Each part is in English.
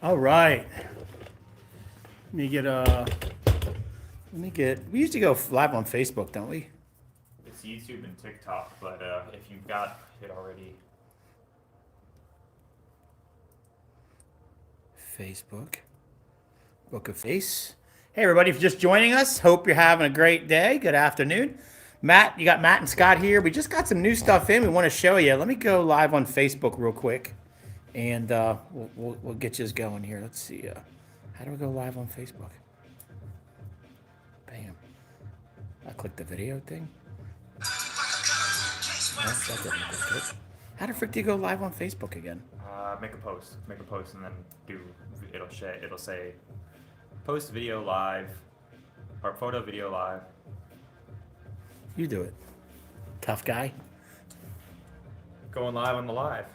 All right. Let me get. We used to go live on Facebook, don't we? It's YouTube and TikTok, but if you've got it already, Facebook. Book of Face. Hey, everybody, if you're just joining us, hope you're having a great day. Good afternoon. Matt, you got Matt and Scott here. We just got some new stuff in we want to show you. Let me go live on Facebook real quick, and we'll get you going here. Let's see. How do we go live on Facebook? Bam. I click the video thing. No, that doesn't look good. How the frick do you go live on Facebook again? make a post, and then do it'll say post video live or photo video live. You do it. Tough guy. Going live on the live.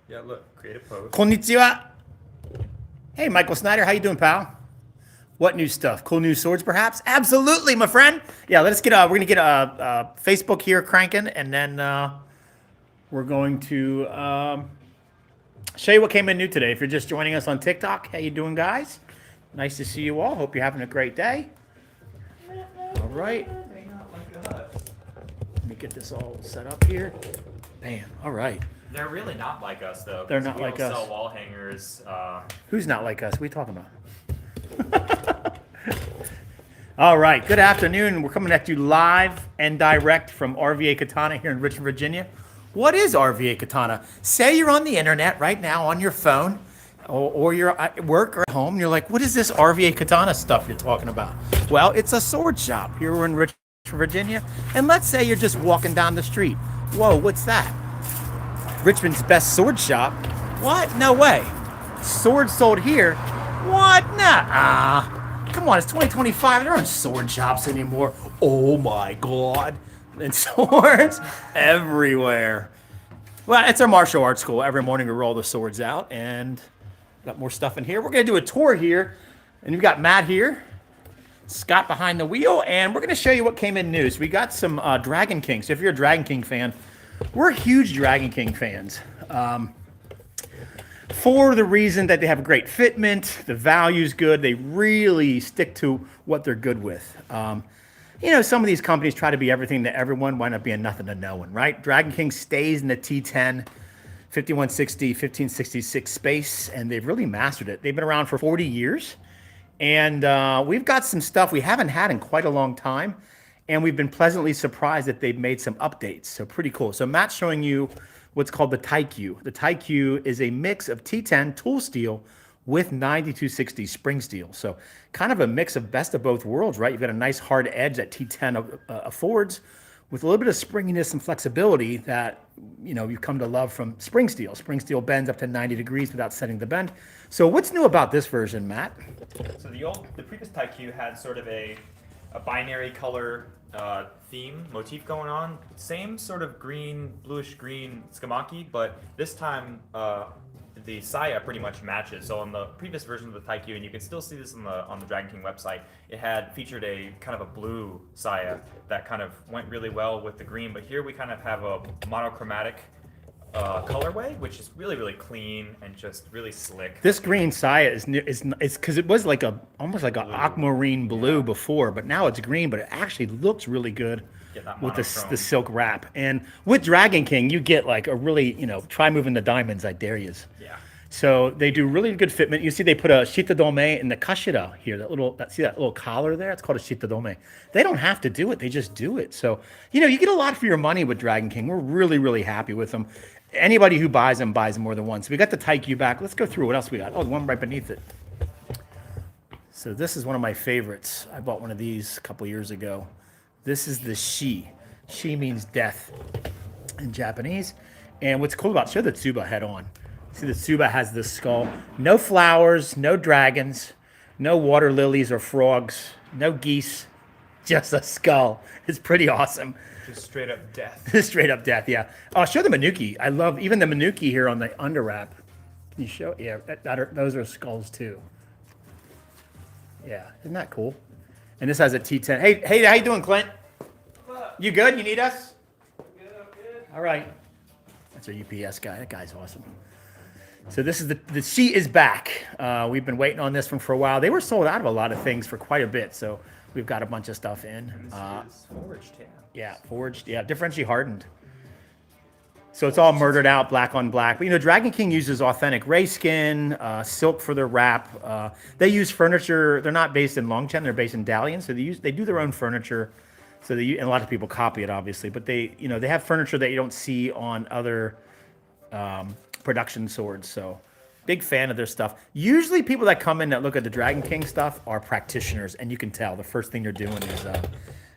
Yeah, look, create a post. Konnichiwa. Hey, Michael Snyder, how you doing, pal? What new stuff? Cool new swords, perhaps? Absolutely, my friend. Yeah, let's get. We're gonna get Facebook here cranking, and then we're going to show you what came in new today. If you're just joining us on TikTok, how you doing, guys? Nice to see you all. Hope you're having a great day. All right. Let me get this all set up here. Bam. All right. They're really not like us, though. They're not we like don't us. Sell wall hangers. Who's not like us? What are you talking about? All right. Good afternoon. We're coming at you live and direct from RVA Katana here in Richmond, Virginia. What is RVA Katana? Say you're on the internet right now on your phone, or you're at work or at home, and you're like, what is this RVA Katana stuff you're talking about? Well, it's a sword shop here in Richmond, Virginia. And let's say you're just walking down the street. Whoa, what's that? Richmond's best sword shop? What? No way. Swords sold here? What? Nah. Come on, it's 2025. There aren't sword shops anymore. Oh my God. And swords everywhere. Well, it's our martial arts school. Every morning we roll the swords out, and got more stuff in here. We're going to do a tour here, and we've got Matt here, Scott behind the wheel, and we're going to show you what came in new. So we got some Dragon King. So if you're a Dragon King fan, we're huge Dragon King fans. For the reason that they have a great fitment, the value's good, they really stick to what they're good with. Some of these companies try to be everything to everyone, wind up being nothing to no one, right? Dragon King stays in the T10, 5160, 1566 space, and they've really mastered it. They've been around for 40 years, and we've got some stuff we haven't had in quite a long time, and we've been pleasantly surprised that they've made some updates, so pretty cool. So Matt's showing you what's called the Taikyu. The Taikyu is a mix of T10 tool steel with 9260 spring steel. So kind of a mix of best of both worlds, right? You've got a nice hard edge that T10 affords with a little bit of springiness and flexibility that you've come to love from spring steel. Spring steel bends up to 90 degrees without setting the bend. So what's new about this version, Matt? So the previous Taikyu had sort of a binary color theme motif going on. Same sort of bluish green skamaki, but this time the saya pretty much matches. So on the previous version of the Taikyu, and you can still see this on the Dragon King website, it had featured a kind of a blue saya that kind of went really well with the green. But here we kind of have a monochromatic colorway, which is really, really clean and just really slick. This green saya is because it was like almost like an aquamarine blue before, but now it's green, but it actually looks really good with the silk wrap. And with Dragon King, you get like a really, try moving the diamonds, I dare you. Yeah. So they do really good fitment. You see they put a shitadome in the kashira here, see that little collar there? It's called a shitadome. They don't have to do it, they just do it. So, you get a lot for your money with Dragon King. We're really, really happy with them. Anybody who buys them more than once. We got the Taikyu back. Let's go through what else we got. Oh, the one right beneath it. So this is one of my favorites. I bought one of these a couple years ago. This is the Shi. Shi means death in Japanese. And what's cool about, show the tsuba head on. See, the tsuba has this skull. No flowers, no dragons, no water lilies or frogs, no geese, just a skull. It's pretty awesome. Just straight up death. Straight up death, yeah. I'll show the Manuki. I love even the Manuki here on the underwrap. Can you show? Yeah, those are skulls too. Yeah, isn't that cool? And this has a T10. Hey, how you doing, Clint? You good? You need us? Good. All right. That's our UPS guy. That guy's awesome. So this is the sheet is back. We've been waiting on this one for a while. They were sold out of a lot of things for quite a bit, so we've got a bunch of stuff in. This is forged, yeah. Yeah, forged. Yeah, differentially hardened. So it's all murdered out, black on black. But you know, Dragon King uses authentic ray skin, silk for their wrap. They use furniture. They're not based in Longchen. They're based in Dalian. So they do their own furniture. So and a lot of people copy it, obviously. But they have furniture that you don't see on other production swords. So big fan of their stuff. Usually people that come in that look at the Dragon King stuff are practitioners, and you can tell the first thing they're doing is,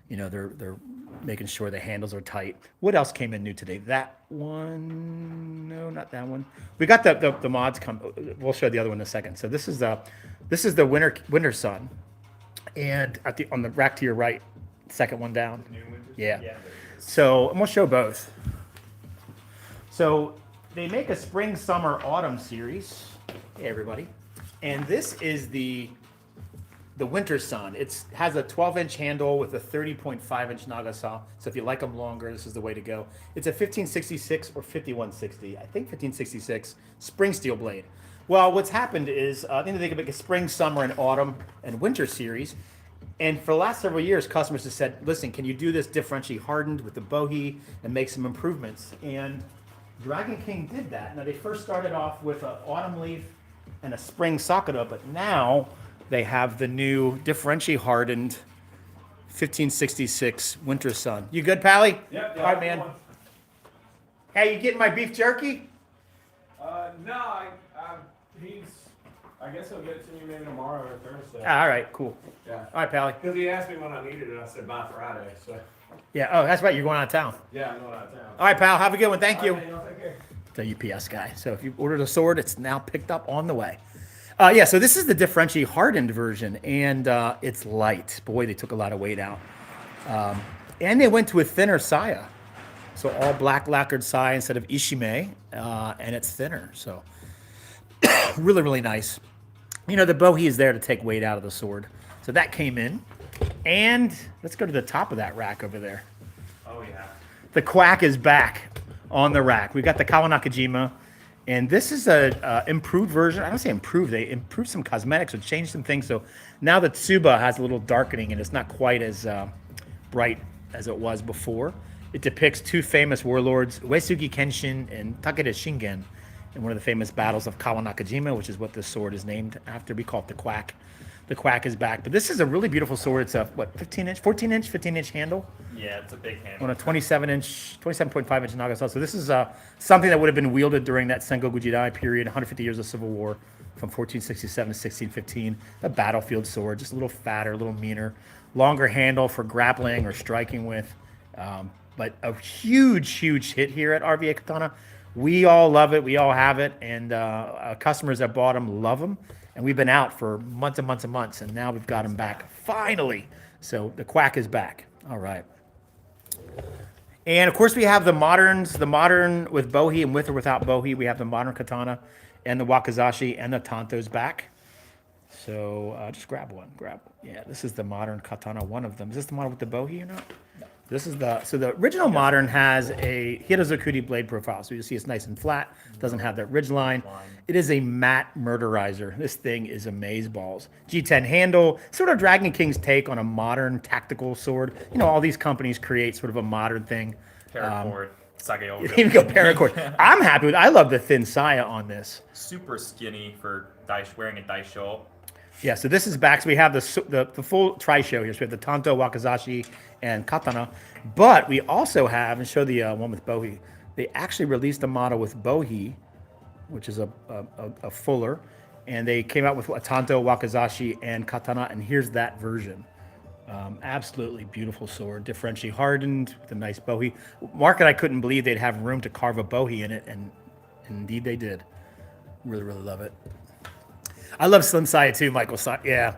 they're making sure the handles are tight. What else came in new today? That one? No, not that one. We got the mods come. We'll show the other one in a second. So this is the Winter Sun, and on the rack to your right, second one down. Yeah. So I'm gonna show both. So they make a spring, summer, autumn series. Hey everybody, and this is the Winter Sun. It has a 12-inch handle with a 30.5-inch naga saw. So if you like them longer, this is the way to go. It's a 1566 or 5160. I think 1566 spring steel blade. Well, what's happened is I think they can make a spring, summer, and autumn and winter series. And for the last several years, customers have said, "Listen, can you do this differentially hardened with the bohea and make some improvements?" And Dragon King did that. Now they first started off with an autumn leaf and a spring sakura, but now they have the new differentially hardened 1566 Winter Sun. You good, Pally? Yep. All right, man. Hey, you getting my beef jerky? No, I guess he'll get it to me maybe tomorrow or Thursday. All right, cool. Yeah. All right, Pally. Because he asked me when I needed it, I said by Friday. So. Yeah. Oh, that's right. You're going out of town. Yeah, I'm going out of town. All right, pal. Have a good one. Thank you. All right, man, take care. The UPS guy. So if you ordered a sword, it's now picked up on the way. So this is the differentially hardened version, and it's light. Boy, they took a lot of weight out. And they went to a thinner saya. So all black lacquered saya instead of ishime, and it's thinner. So really, really nice. You know, the bohea is there to take weight out of the sword. So that came in. And let's go to the top of that rack over there. Oh, yeah. The quack is back on the rack. We've got the Kawanakajima. And this is a improved version. I don't say improved. They improved some cosmetics or changed some things. So now the Tsuba has a little darkening, and it's not quite as bright as it was before. It depicts two famous warlords, Uesugi Kenshin and Takeda Shingen, in one of the famous battles of Kawanakajima, which is what this sword is named after. We call it the Quack. The Quack is back. But this is a really beautiful sword. It's a, 15-inch handle? Yeah, it's a big handle. On a 27.5-inch Nagasaki. So this is something that would have been wielded during that Sengoku Jidai period, 150 years of civil war, from 1467 to 1615. A battlefield sword, just a little fatter, a little meaner. Longer handle for grappling or striking with. But a huge, huge hit here at RVA Katana. We all love it. We all have it. And customers that bought them love them. And we've been out for months and months and months. And now we've got them back, finally. So the Quack is back. All right. And of course we have the moderns, the modern with bohea and with or without bohea. We have the modern katana and the wakizashi and the tantos back. So just grab one. Yeah, this is the modern katana, one of them. Is this the model with the bohea or not? No. This is the original modern has a Hirozakuri blade profile. So you see it's nice and flat, doesn't have that ridge line. It is a matte murderizer. This thing is amazeballs. G10 handle, sort of Dragon King's take on a modern tactical sword. You know, all these companies create sort of a modern thing. Paracord, Sageo. You can even go paracord. I'm happy with. I love the thin saya on this. Super skinny for wearing a daisho. Yeah, so this is back. So we have the full tri-show here. So we have the Tanto, Wakizashi, and Katana. But we also have, and show the one with bohea, they actually released a model with bohea, which is a fuller. And they came out with a Tanto, Wakizashi, and Katana. And here's that version. Absolutely beautiful sword. Differentially hardened with a nice bohea. Mark and I couldn't believe they'd have room to carve a bohea in it. And indeed they did. Really, really love it. I love Slim Saya too, Michael. Yeah.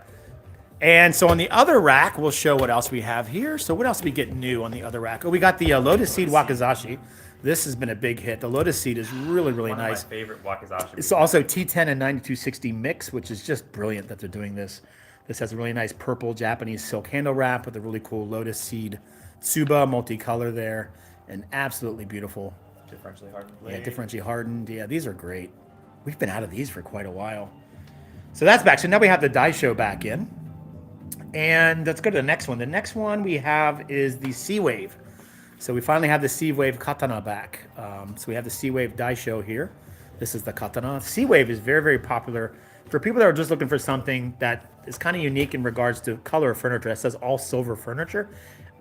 And so on the other rack, we'll show what else we have here. So what else do we get new on the other rack? Oh, we got the Lotus Seed Wakizashi. This has been a big hit. The Lotus Seed is really, really One nice. of my favorite wakizashi. It's also T10 and 9260 mix, which is just brilliant that they're doing this. This has a really nice purple Japanese silk handle wrap with a really cool Lotus Seed Tsuba multicolor there. And absolutely beautiful. Differentially hardened Yeah, blade. differentially hardened. Yeah, these are great. We've been out of these for quite a while. So that's back. So now we have the Daisho back in. And let's go to the next one. The next one we have is the Sea Wave. So we finally have the Sea Wave Katana back. So we have the Sea Wave Daisho here. This is the Katana. Sea Wave is very, very popular for people that are just looking for something that is kind of unique in regards to color of furniture. It says all silver furniture.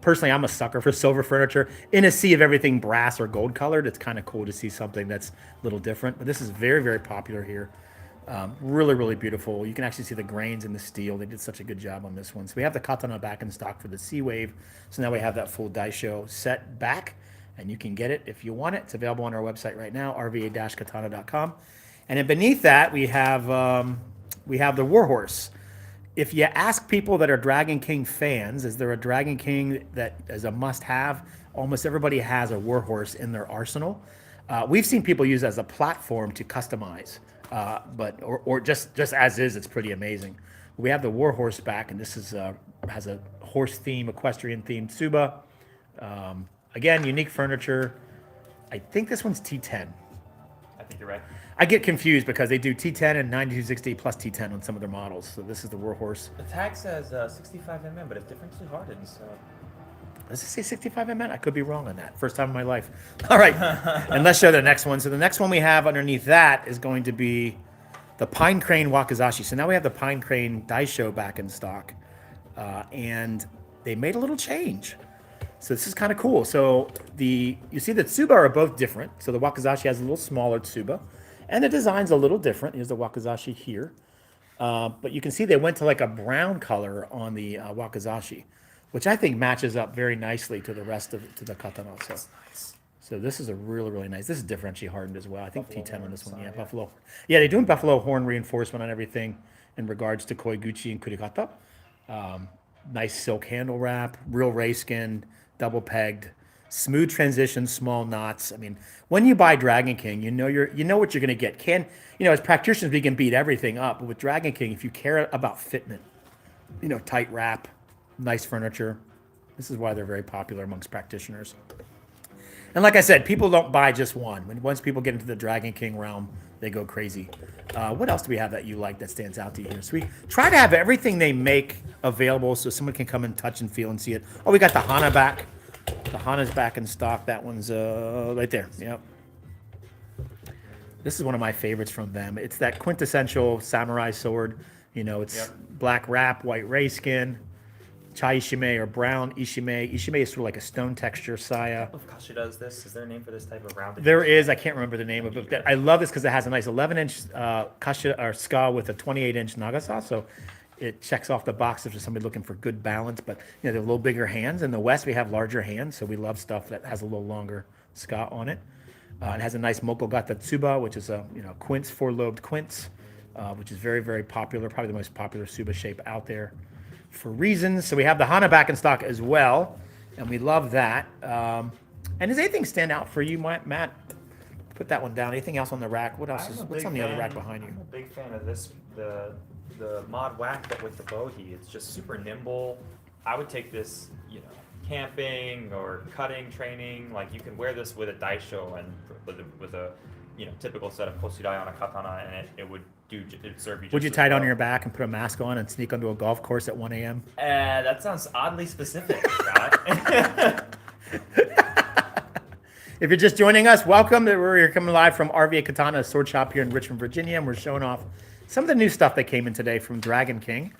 Personally, I'm a sucker for silver furniture. In a sea of everything brass or gold colored, it's kind of cool to see something that's a little different. But this is very, very popular here. Really, really beautiful. You can actually see the grains in the steel. They did such a good job on this one. So we have the Katana back in stock for the Sea Wave. So now we have that full Daisho set back, and you can get it if you want it. It's available on our website right now, rva-katana.com. And then beneath that, we have the Warhorse. If you ask people that are Dragon King fans, is there a Dragon King that is a must-have? Almost everybody has a Warhorse in their arsenal. We've seen people use it as a platform to customize. Or just as is, it's pretty amazing. We have the Warhorse back, and this is has a horse theme, equestrian theme Tsuba. Again, unique furniture. I think this one's T10. I think you're right. I get confused because they do T10 and 9260 plus T10 on some of their models. So this is the Warhorse. The tag says 65 mm, but it's differently hardened, so. Does it say 65 mm? I could be wrong on that. First time in my life. All right. And let's show the next one. So the next one we have underneath that is going to be the Pine Crane Wakizashi. So now we have the Pine Crane Daisho back in stock. And they made a little change. So this is kind of cool. So you see the Tsuba are both different. So the Wakizashi has a little smaller Tsuba. And the design's a little different. Here's the Wakizashi here. But you can see they went to like a brown color on the Wakizashi, which I think matches up very nicely to the rest of the Katana. So, Nice. so this is a really, really nice. This is differentially hardened as well. I think Buffalo T10 on horn this one. side, Yeah, yeah. buffalo. Yeah, they're doing buffalo horn reinforcement on everything in regards to Koiguchi and Kurikata. Nice silk handle wrap, real ray skin, double pegged, smooth transition, small knots. I mean, when you buy Dragon King, you know what you're going to get. As practitioners, we can beat everything up, but with Dragon King, if you care about fitment, tight wrap, nice furniture. This is why they're very popular amongst practitioners. And like I said, people don't buy just one. Once people get into the Dragon King realm, they go crazy. What else do we have that you like that stands out to you here? So we try to have everything they make available so someone can come and touch and feel and see it. Oh, we got the Hana back. The Hana's back in stock. That one's right there. Yep. This is one of my favorites from them. It's that quintessential samurai sword. It's black wrap, white ray skin, chai ishime or brown ishime. Ishime is sort of like a stone texture saya. If Kashi does this, is there a name for this type of rounded? There is. I can't remember the name of it. But I love this because it has a nice 11-inch kasha or ska with a 28-inch nagasa. So it checks off the boxes for somebody looking for good balance. But they're a little bigger hands. In the West, we have larger hands, so we love stuff that has a little longer ska on it. It has a nice Mokogata Tsuba, which is a quince, four-lobed quince, which is very, very popular. Probably the most popular Tsuba shape out there for reasons. So we have the Hana back in stock as well, and we love that. And does anything stand out for you, Matt? Put that one down. Anything else on the rack? What's on the other rack behind you? I'm a big fan of this, the mod whack, but with the bohi. It's just super nimble. I would take this, camping or cutting training. Like you can wear this with a daisho and with a typical set of kosudai on a katana, and it would serve you. Would you tie it on your back and put a mask on and sneak onto a golf course at 1 a.m.? That sounds oddly specific, Scott. If you're just joining us, welcome. We're coming live from RVA Katana sword shop here in Richmond, Virginia, and we're showing off some of the new stuff that came in today from Dragon King.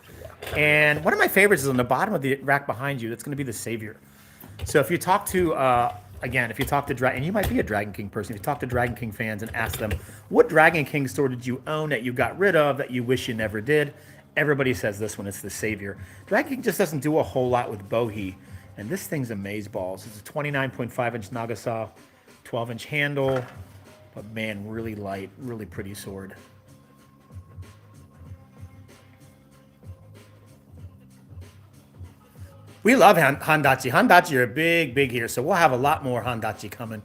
And one of my favorites is on the bottom of the rack behind you. That's going to be the Savior. So if you talk to, and you might be a Dragon King person, if you talk to Dragon King fans and ask them, what Dragon King sword did you own that you got rid of that you wish you never did? Everybody says this one. It's the Savior. Dragon King just doesn't do a whole lot with bohi. And this thing's amazeballs. It's a 29.5-inch Nagasa, 12-inch handle. But man, really light, really pretty sword. We love Handachi. Handachi are big here, so we'll have a lot more Handachi coming.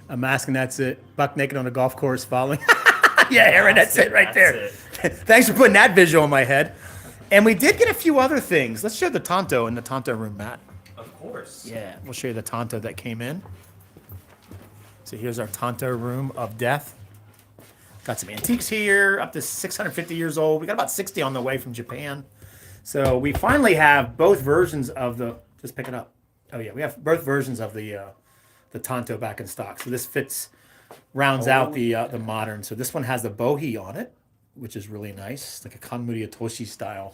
I'm asking, that's it. Buck naked on a golf course following. Yeah, Aaron, that's it right there. Thanks for putting that visual in my head. And we did get a few other things. Let's show the Tonto in the Tonto room, Matt. Of course. Yeah, we'll show you the Tonto that came in. So here's our Tonto room of death. Got some antiques here, up to 650 years old. We got about 60 on the way from Japan. So we finally have both versions of the. Just pick it up. Oh yeah, we have both versions of the Tonto back in stock. So this rounds out the modern. So this one has the bohea on it, which is really nice, like a Kanmuri Otoshi style.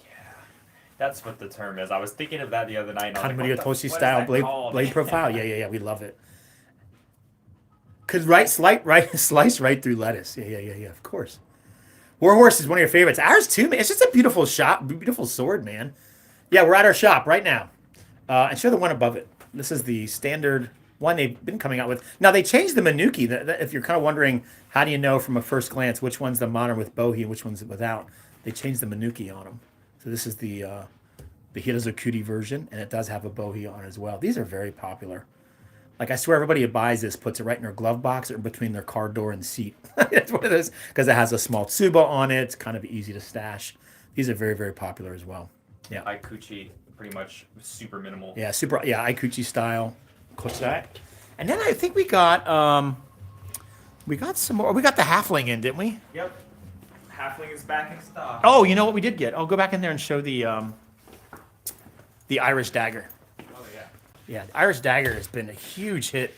That's what the term is. I was thinking of that the other night. Kanmuri Otoshi style blade profile. Yeah. We love it. Cause slice right through lettuce. Yeah. Of course. Warhorse is one of your favorites. Ours too, man. It's just a beautiful beautiful sword, man. Yeah, we're at our shop right now. And show the one above it. This is the standard one they've been coming out with. Now they changed the Manuki. If you're kind of wondering, how do you know from a first glance which one's the modern with bohea and which one's without? They changed the Manuki on them. So this is the Hirozukuri version, and it does have a bohea on it as well. These are very popular. Like, I swear everybody who buys this puts it right in their glove box or between their car door and seat. It's one of those, because it has a small tsuba on it. It's kind of easy to stash. These are very, very popular as well. Yeah. Aikuchi, pretty much super minimal. Yeah, Aikuchi style. Kochai. And then I think we got some more. We got the halfling in, didn't we? Yep. Halfling is back in stock. Oh, you know what we did get? Oh, go back in there and show the Irish dagger. Yeah, the Irish dagger has been a huge hit.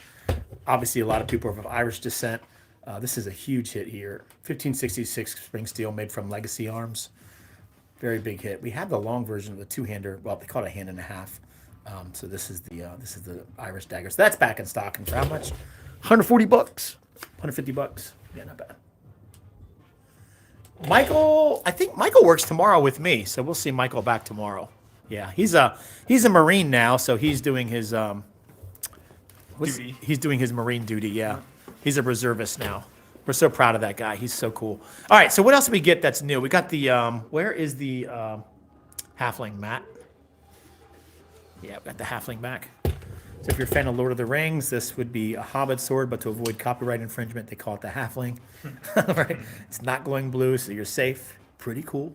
Obviously, a lot of people are of Irish descent. This is a huge hit here. 1566 spring steel made from Legacy Arms. Very big hit. We have the long version of the two-hander. Well, they call it a hand and a half. So this is the Irish dagger. So that's back in stock. And for how much? $140, $150. Yeah, not bad. Michael, I think Michael works tomorrow with me, so we'll see Michael back tomorrow. Yeah, he's a Marine now, so he's doing his duty. He's doing his Marine duty. Yeah, he's a reservist now. We're so proud of that guy. He's so cool. All right, so what else did we get that's new? We got the where is the halfling, Matt? Yeah, we got the halfling back. So if you're a fan of Lord of the Rings, this would be a Hobbit sword, but to avoid copyright infringement, they call it the halfling. Right? It's not glowing blue, so you're safe. Pretty cool.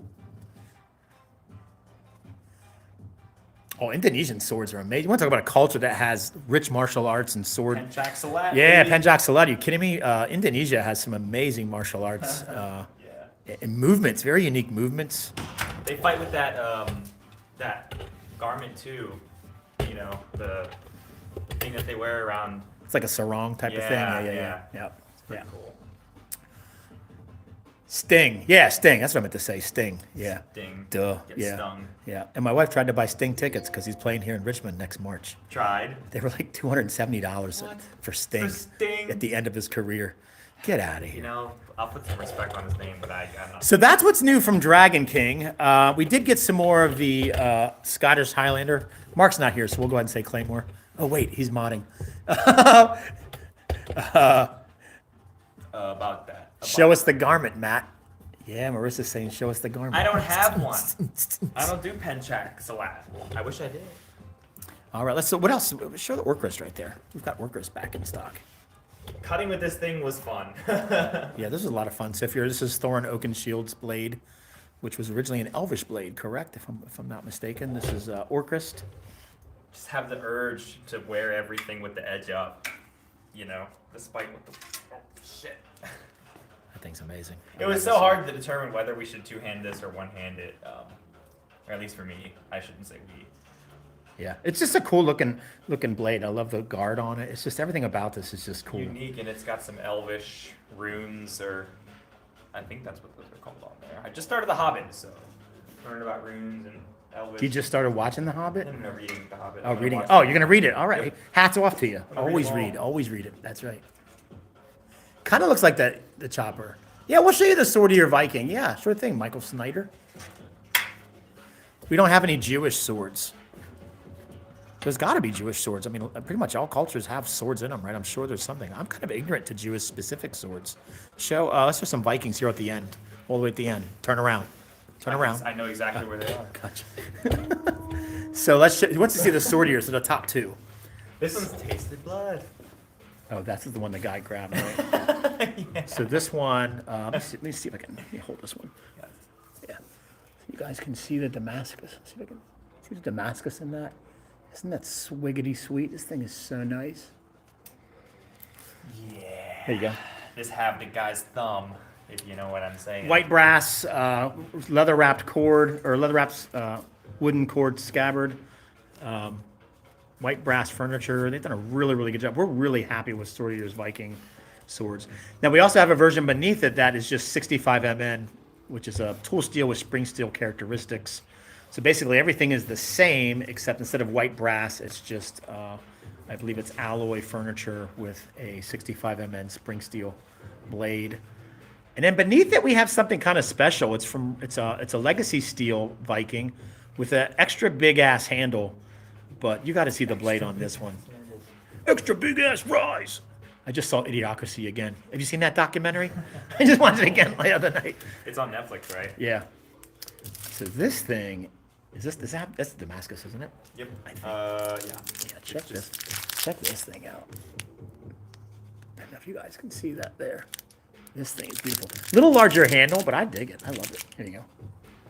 Oh, Indonesian swords are amazing. You want to talk about a culture that has rich martial arts and sword. Pencak Silat. Yeah, Pencak Silat. Are you kidding me? Indonesia has some amazing martial arts and movements, very unique movements. They fight with that that garment too. You know, the thing that they wear around. It's like a sarong type of thing. Yeah. It's pretty cool. Sting. Yeah, Sting. That's what I meant to say. Sting. Yeah. Sting. Duh. Get stung. Yeah. And my wife tried to buy Sting tickets because he's playing here in Richmond next March. Tried. They were like $270 for Sting. For Sting? At the end of his career. Get out of here. You know, I'll put some respect on his name, but I'm not. So that's what's new from Dragon King. We did get some more of the Scottish Highlander. Mark's not here, so we'll go ahead and say Claymore. Oh, wait, he's modding. About that. Show us the garment, Matt. Yeah, Marissa's saying show us the garment. I don't have one. I don't do Pencak Silat. I wish I did. All right, so what else? Show the Orcrist right there. We've got Orcrist back in stock. Cutting with this thing was fun. Yeah, this is a lot of fun. So this is Thorin Oakenshield's blade, which was originally an Elvish blade, correct? If I'm not mistaken. This is Orcrist. Just have the urge to wear everything with the edge up. You know, despite what the shit. That thing's amazing. It was so hard to determine whether we should two-hand this or one-hand it. Or at least for me, I shouldn't say we. Yeah, it's just a cool looking blade. I love the guard on it. It's just everything about this is just cool. Unique, and it's got some elvish runes, or I think that's what those are called on there. I just started The Hobbit, so learned about runes and elvish. You just started watching The Hobbit? No, reading The Hobbit. Oh, reading it. Oh, you're gonna read it. All right. Yep. Hats off to you. gonna Always read read. them all. Always read it. That's right. Kind of looks like the chopper. Yeah, we'll show you the sword of your Viking. Yeah, sure thing, Michael Snyder. We don't have any Jewish swords. There's got to be Jewish swords. I mean, pretty much all cultures have swords in them, right? I'm sure there's something. I'm kind of ignorant to Jewish specific swords. Let's show some Vikings here at the end, all the way at the end. Turn around. Turn around. I know exactly where they are. Gotcha. So let's see the sword here. So the top two. This one's tasted blood. Oh, that's the one the guy grabbed, right? Yeah. So this one, let me see if I can hold this one. Yeah. So you guys can see the Damascus. Let's see if I can see the Damascus in that. Isn't that swiggity sweet? This thing is so nice. Yeah. There you go. This have the guy's thumb. if you know what I'm saying. White brass, leather wrapped cord, or leather wrapped wooden cord scabbard. White brass furniture. They've done a really, really good job. We're really happy with Sword Eater's Viking swords. Now, we also have a version beneath it that is just 65 MN, which is a tool steel with spring steel characteristics. So basically, everything is the same, except instead of white brass, it's just, I believe it's alloy furniture with a 65 MN spring steel blade. And then beneath it, we have something kind of special. It's a legacy steel Viking with an extra big ass handle. But you got to see the blade on this one. Extra big ass rise. I just saw Idiocracy again. Have you seen that documentary? I just watched it again the other night. It's on Netflix, right? Yeah. So this thing, that's Damascus, isn't it? Yep. Yeah, check this. Check this thing out. I don't know if you guys can see that there. This thing is beautiful. Little larger handle, but I dig it. I love it. Here you go.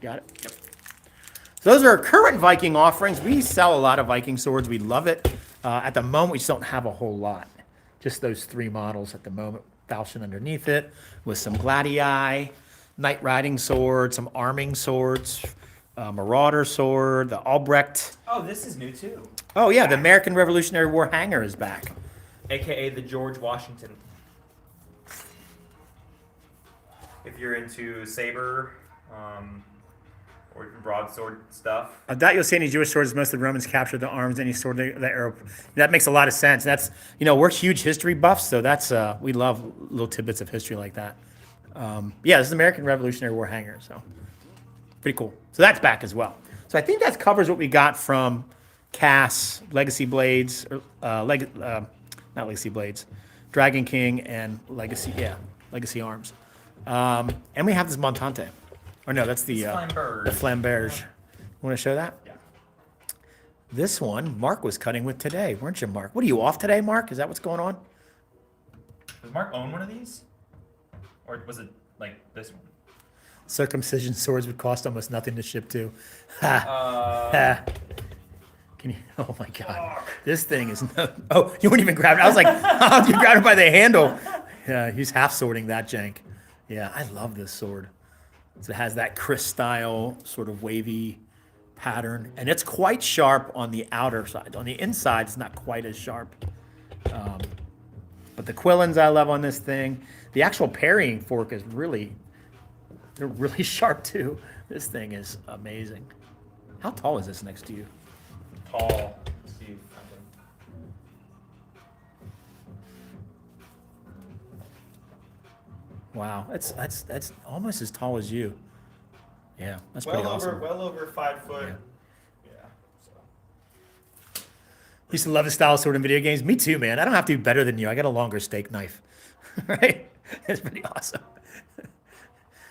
Got it? Yep. So those are our current Viking offerings. We sell a lot of Viking swords. We love it. At the moment, we just don't have a whole lot. Just those 3 models at the moment. Falchion underneath it with some Gladii, knight riding sword, some arming swords, marauder sword, the Albrecht. Oh, this is new too. Oh, yeah, the American Revolutionary War hanger is back. AKA the George Washington. If you're into saber, or broadsword stuff. I doubt you'll see any Jewish swords. Most of the Romans captured the arms, any sword that arrow. That makes a lot of sense. That's, we're huge history buffs, so that's, we love little tidbits of history like that. Yeah, this is American Revolutionary War hanger, so pretty cool. So that's back as well. So I think that covers what we got from Cass, Legacy Blades, not Legacy Blades, Dragon King, and Legacy Arms. And we have this Montante. Or no, that's the Flamberge. Want to show that? Yeah. This one, Mark was cutting with today, weren't you, Mark? What are you off today, Mark? Is that what's going on? Does Mark own one of these? Or was it like this one? Circumcision swords would cost almost nothing to ship to. Can you? Oh my God, this thing is no. Oh, you wouldn't even grab it. I was like, how you grab it by the handle? Yeah, he's half sorting that jank. Yeah, I love this sword. So it has that Chris style sort of wavy pattern, and it's quite sharp on the outer side. On the inside, it's not quite as sharp. But the quillins I love on this thing. The actual parrying fork is they're really sharp too. This thing is amazing. How tall is this next to you? Tall. Steve. Wow, that's almost as tall as you. Yeah, that's pretty awesome. Well over 5 foot. Yeah. So. Used to love the style of sword in video games. Me too, man. I don't have to be better than you. I got a longer steak knife. Right? It's pretty awesome.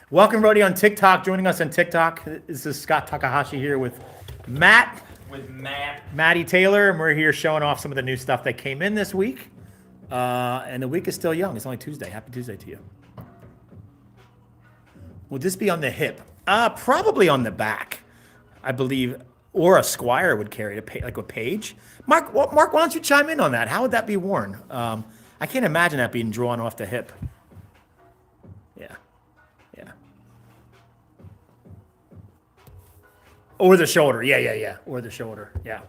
Welcome, everybody, on TikTok. Joining us on TikTok. This is Scott Takahashi here with Matt. Matty Taylor, and we're here showing off some of the new stuff that came in this week. And the week is still young. It's only Tuesday. Happy Tuesday to you. Would this be on the hip? Probably on the back, I believe. Or a squire would carry it, like a page. Mark, why don't you chime in on that? How would that be worn? I can't imagine that being drawn off the hip. Yeah. Or the shoulder. Yeah. Or the shoulder. Yeah.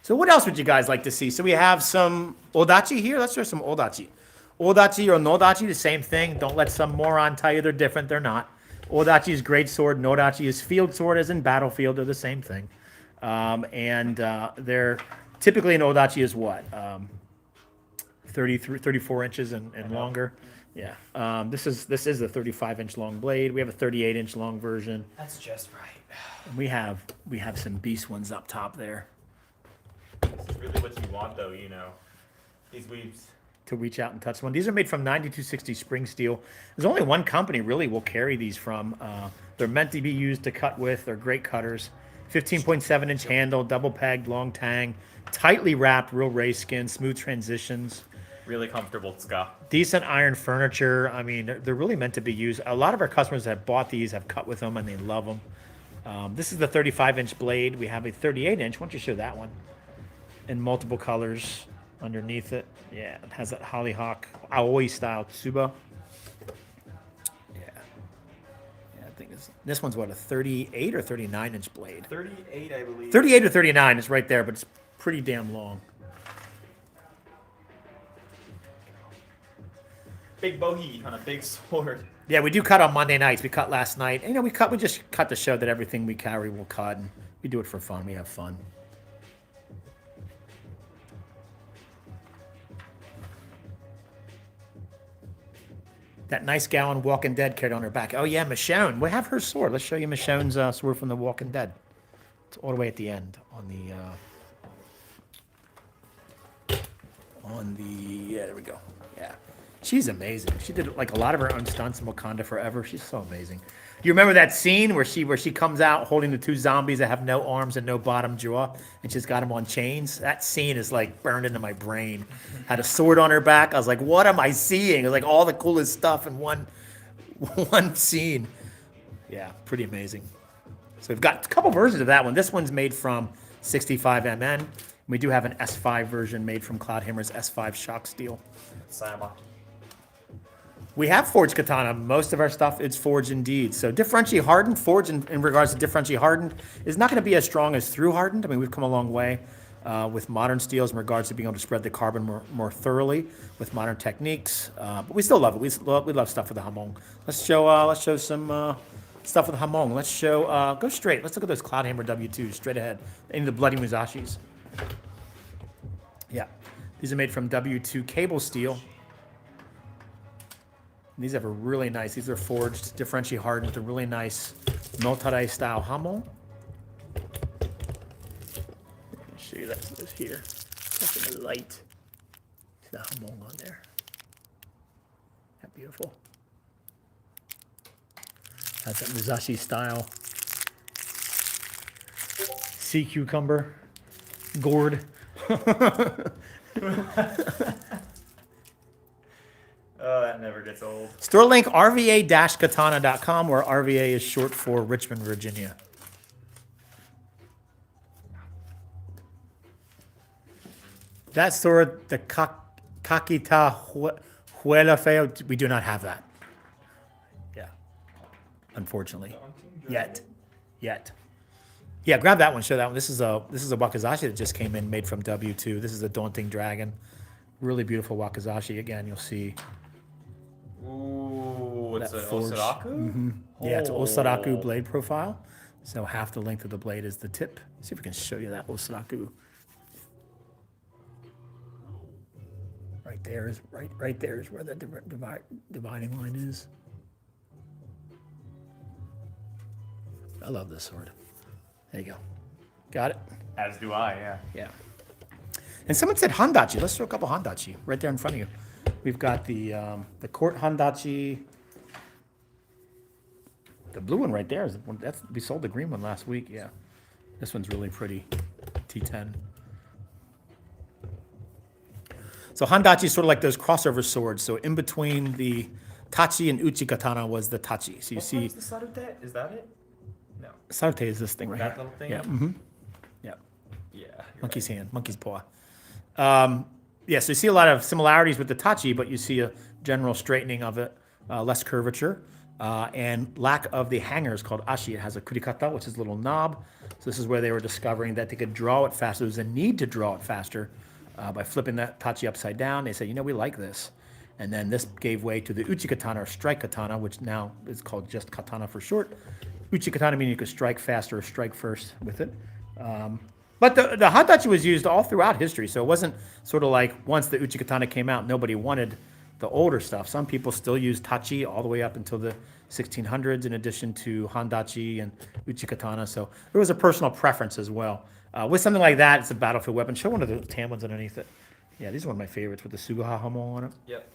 So what else would you guys like to see? So we have some odachi here. Let's show some odachi. Odachi or nodachi, the same thing. Don't let some moron tell you they're different. They're not. Odachi is great sword. Nodachi is field sword, as in battlefield. They're the same thing. They're typically an odachi is what? 34 inches and longer. Yeah. This is the 35-inch long blade. We have a 38-inch long version. That's just right. And we have some beast ones up top there. This is really what you want, though, These weaves. To reach out and touch one. These are made from 9260 spring steel. There's only one company really will carry these from. They're meant to be used to cut with. They're great cutters. 15.7-inch handle, double pegged, long tang, tightly wrapped, real ray skin, smooth transitions. Really comfortable, Scott. Decent iron furniture. I mean, they're really meant to be used. A lot of our customers that have bought these have cut with them and they love them. This is the 35-inch blade. We have a 38-inch. Why don't you show that one? In multiple colors underneath it. Yeah, it has that hollyhock aoi style tsuba. This one's what, a 38 or 39 inch blade? 38, I believe. 38 or 39 is right there, but it's pretty damn long. Big bohie on a big sword. Yeah, we do cut on Monday nights. We cut last night. And, we just cut to show that everything we carry will cut, and we do it for fun. We have fun. That nice gal in Walking Dead carried on her back. Oh yeah, Michonne. We have her sword. Let's show you Michonne's sword from The Walking Dead. It's all the way at the end on the yeah, there we go. Yeah. She's amazing. She did like a lot of her own stunts in Wakanda forever. She's so amazing. You remember that scene where she comes out holding the two zombies that have no arms and no bottom jaw, and she's got them on chains? That scene is like burned into my brain. Had a sword on her back. I was like, what am I seeing? It was like all the coolest stuff in one scene. Yeah, pretty amazing. So we've got a couple versions of that one. This one's made from 65 MN. We do have an S5 version made from Cloudhammer's S5 shock steel. Sayama. We have forged katana. Most of our stuff is forged indeed. So differentially hardened, forged in regards to differentially hardened, is not going to be as strong as through hardened. I mean, we've come a long way with modern steels in regards to being able to spread the carbon more thoroughly with modern techniques. But we still love it. We love stuff with the hamon. Let's show some stuff with the hamon. Let's show, go straight. Let's look at those Cloudhammer W2s straight ahead. Any of the Bloody Muzashis. Yeah, these are made from W2 cable steel. These have a really nice, these are forged, differentially hardened with a really nice Notare style hamon. Let me show you this here. Something in the light. See the hamon on there. That beautiful. That's that Musashi style. Sea cucumber. Gourd. Oh, that never gets old. Store link rva-katana.com, where RVA is short for Richmond, Virginia. That sword, the Kakita Huela Feo, we do not have that. Yeah. Unfortunately. Yet. Yeah, grab that one, show that one. This is a Wakizashi that just came in, made from W2. This is a Daunting Dragon. Really beautiful Wakizashi. Again, you'll see. Ooh, it's an forged. Osaraku? Mm-hmm. Yeah, it's Osaraku blade profile. So half the length of the blade is the tip. See if we can show you that Osaraku. Right there is where the dividing line is. I love this sword. There you go. Got it? As do I, yeah. Yeah. And someone said Handachi. Let's throw a couple Handachi right there in front of you. We've got the Court Handachi. The blue one right there is the one we sold the green one last week. Yeah, this one's really pretty. T10. So Handachi is sort of like those crossover swords. So in between the Tachi and Uchi Katana was the Tachi. So you see. What's the Sarute? Is that it? No. Sarute is this thing right That here. little thing? Yeah. Mm-hmm. Yeah. Yeah. Monkey's hand, monkey's paw. Yeah, so you see a lot of similarities with the Tachi, but you see a general straightening of it, less curvature, and lack of the hangers called ashi. It has a kurikata, which is a little knob. So this is where they were discovering that they could draw it faster. There was a need to draw it faster by flipping that Tachi upside down. They said, we like this. And then this gave way to the uchi katana or strike katana, which now is called just katana for short. Uchi katana meaning you could strike faster or strike first with it. But the Handachi was used all throughout history, so it wasn't sort of like once the Uchi Katana came out, nobody wanted the older stuff. Some people still use Tachi all the way up until the 1600s, in addition to Handachi and Uchi Katana. So there was a personal preference as well. With something like that, it's a battlefield weapon. Show one of the tan ones underneath it. Yeah, these are one of my favorites with the Sugaha Hamon on it. Yep.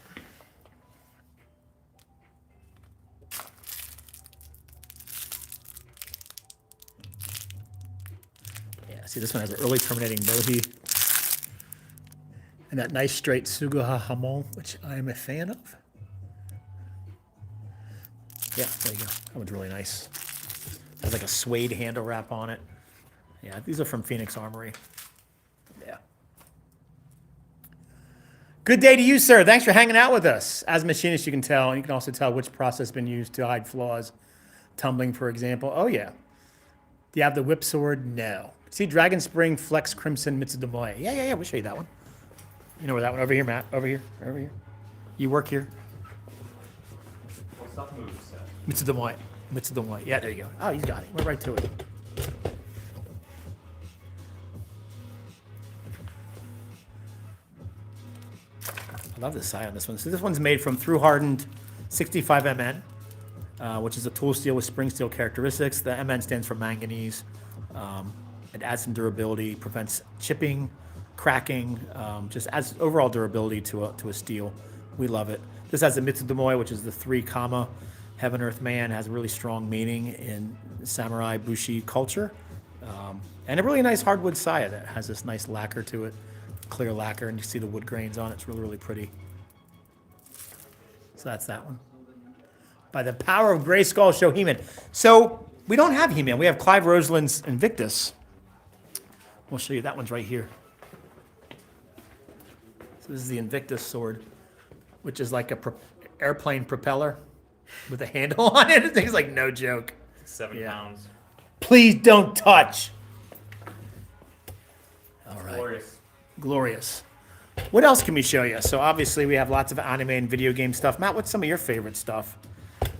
See, this one has an early terminating bohi. And that nice straight Sugaha Hamon, which I am a fan of. Yeah, there you go. That one's really nice. Has like a suede handle wrap on it. Yeah, these are from Phoenix Armory. Yeah. Good day to you, sir. Thanks for hanging out with us. As a machinist, you can tell, and you can also tell which process has been used to hide flaws. tumbling, for example. Oh, yeah. Do you have the whip sword? No. See, Dragon Spring, Flex Crimson, Mitsudomoe. Yeah. We'll show you that one. You know where that one? Over here, Matt. Over here. You work here. Well, stuff moves. Mitsudomoe. Yeah, there you go. Oh, he's got it. Went right to it. I love the sight on this one. So this one's made from through-hardened 65 Mn, which is a tool steel with spring steel characteristics. The Mn stands for manganese. It adds some durability, prevents chipping, cracking, just adds overall durability to a steel. We love it. This has the Mitsudomoe, which is the 3 comma Heaven Earth Man, has a really strong meaning in samurai bushi culture. And a really nice hardwood saya that has this nice lacquer to it, clear lacquer, and you see the wood grains on it. It's really, really pretty. So that's that one. By the power of Grayskull, show He-Man. So we don't have He-Man. We have Clive Roseland's Invictus. We'll show you that one's right here. So this is the Invictus sword, which is like a airplane propeller with a handle on it. It's like no joke. 7 pounds. Please don't touch. All right. Glorious. What else can we show you? So obviously we have lots of anime and video game stuff. Matt, what's some of your favorite stuff?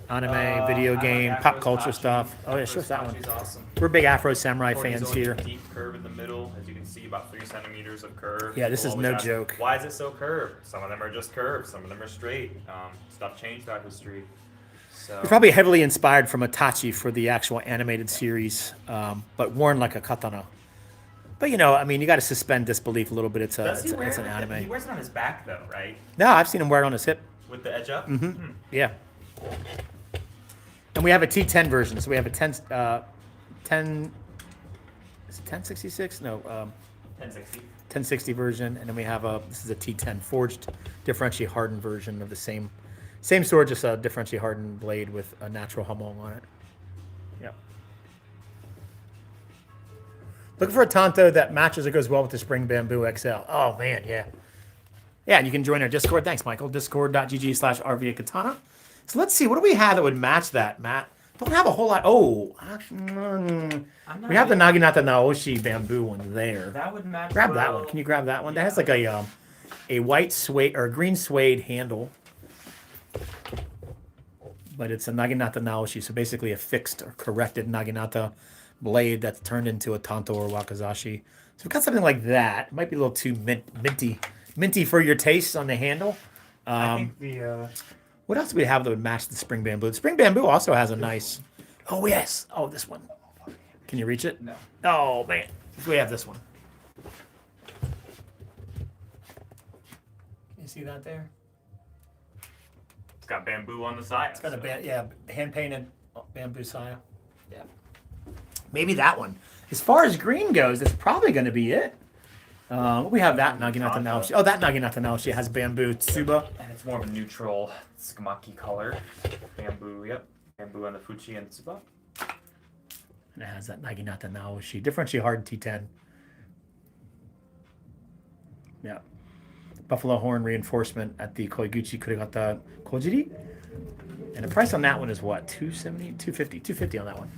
Anime, video game, like pop Afro's culture Hachi. stuff. Oh yeah, show us that one. Hachi's awesome. We're big Afro Samurai Or fans his own here. Deep curve in the middle, as you can see, about 3 centimeters of curve. Yeah, this People is no always ask, joke. Why is it so curved? Some of them are just curved. Some of them are straight. Stuff changed throughout history. So It's probably heavily inspired from Itachi for the actual animated series, but worn like a katana. But you know, I mean, you got to suspend disbelief a little bit. It's does he wear it's it an with anime. He wears it on his back though, right? No, I've seen him wear it on his hip. With the edge up. Yeah. And we have a T10 version, so we have a 10. Is it 1066? No, 1060. 1060 version, and then we have this is a T10 forged, differentially hardened version of the same sword, just a differentially hardened blade with a natural hamon on it. Yeah. Looking for a Tanto that matches or goes well with the Spring Bamboo XL. Oh man, yeah. Yeah, and you can join our Discord. Thanks, Michael. Discord.gg/RVA Katana. So let's see, what do we have that would match that, Matt? Don't have a whole lot. Oh, actually, we have the Naginata Naoshi bamboo one there. That would match. Grab well. that one. Can you grab that one? That has like a white suede or a green suede handle, but it's a Naginata Naoshi, so basically a fixed or corrected Naginata blade that's turned into a Tanto or Wakizashi. So we've got something like that. It might be a little too minty for your taste on the handle. I think the. What else do we have that would match the Spring Bamboo? The Spring Bamboo also has a nice. Oh yes. Oh, this one. Can you reach it? No. Oh man, we have this one. Can you see that there? It's got bamboo on the side. It's got a hand painted bamboo saya. Yeah. Maybe that one. As far as green goes, that's probably going to be it. We have that Naginata Naoshi. Oh, that Naginata Naoshi has bamboo tsuba. And it's more of a neutral skamaki color. Bamboo, yep. Bamboo on the fuchi and tsuba. And it has that Naginata Naoshi. Differentially hardened T10. Yeah. Buffalo horn reinforcement at the Koiguchi Kurigata Kojiri. And the price on that one is what? $270? $250. $250 on that one.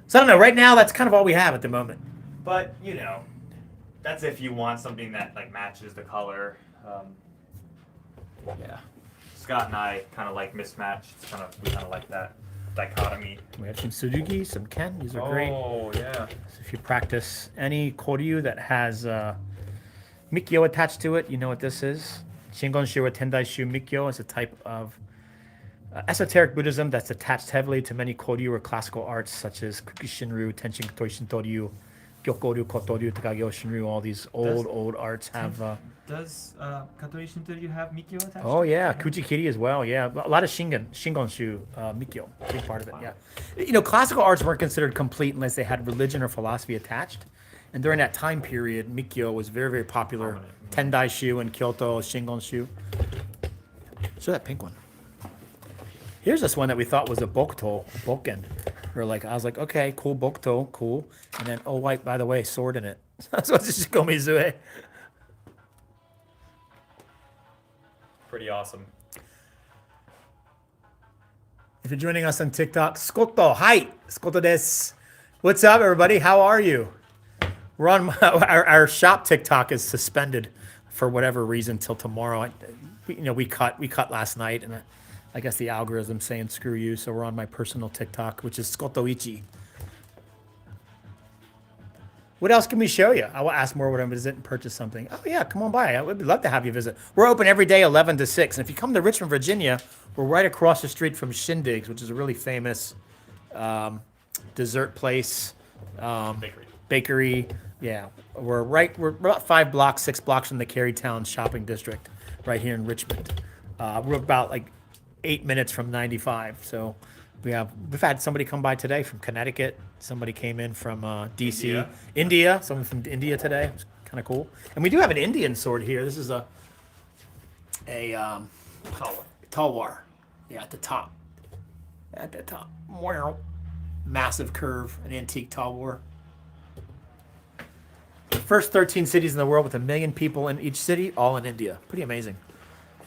So I don't know. Right now, that's kind of all we have at the moment. But, you know, that's if you want something that like matches the color. Yeah. Scott and I kind of like mismatched. We kind of like that dichotomy. We have some Tsurugi, some Ken. These are great. Oh, yeah. So if you practice any Koryu that has Mikyo attached to it, you know what this is. Shingonshu or Tendaishu Mikyo is a type of esoteric Buddhism that's attached heavily to many Koryu or classical arts such as Kuki-Shinryu, Tenshin Kotori Shintoryu, Gyokoryu, Kotoryu, Takagyo Shinryu. All these old arts have... Does Katori Shintoryu have Mikyo attached? Oh yeah, Kuchikiri as well. Yeah, a lot of Shingonshu Mikyo, big part of it. Yeah, you know, classical arts weren't considered complete unless they had religion or philosophy attached. And during that time period, Mikyo was very, very popular. Tendaishu and Kyoto, Shingonshu. Show that pink one. Here's this one that we thought was a Bokken. I was like, okay, cool, Bokuto, cool. And then, oh, white, by the way, sword in it. So it's just Shikomi-zue. Pretty awesome. If you're joining us on TikTok, Scotto, hi, Scotto des. What's up, everybody? How are you? We're on our shop. TikTok is suspended for whatever reason till tomorrow. We cut last night, and I guess the algorithm's saying screw you. So we're on my personal TikTok, which is Scottoichi. What else can we show you? I will ask more when I visit and purchase something. Oh yeah, come on by. I would love to have you visit. We're open every day, 11 to 6. And if you come to Richmond, Virginia, we're right across the street from Shindig's, which is a really famous dessert place, bakery. Yeah, we're about 5 blocks, 6 blocks from the Carytown shopping district, right here in Richmond. We're about like 8 minutes from 95. So we've had somebody come by today from Connecticut. Somebody came in from DC, India. Someone from India today. It's kind of cool. And we do have an Indian sword here. This is a talwar. Yeah, at the top. At the top. Wow. Massive curve, an antique talwar. The first 13 cities in the world with 1 million people in each city, all in India. Pretty amazing.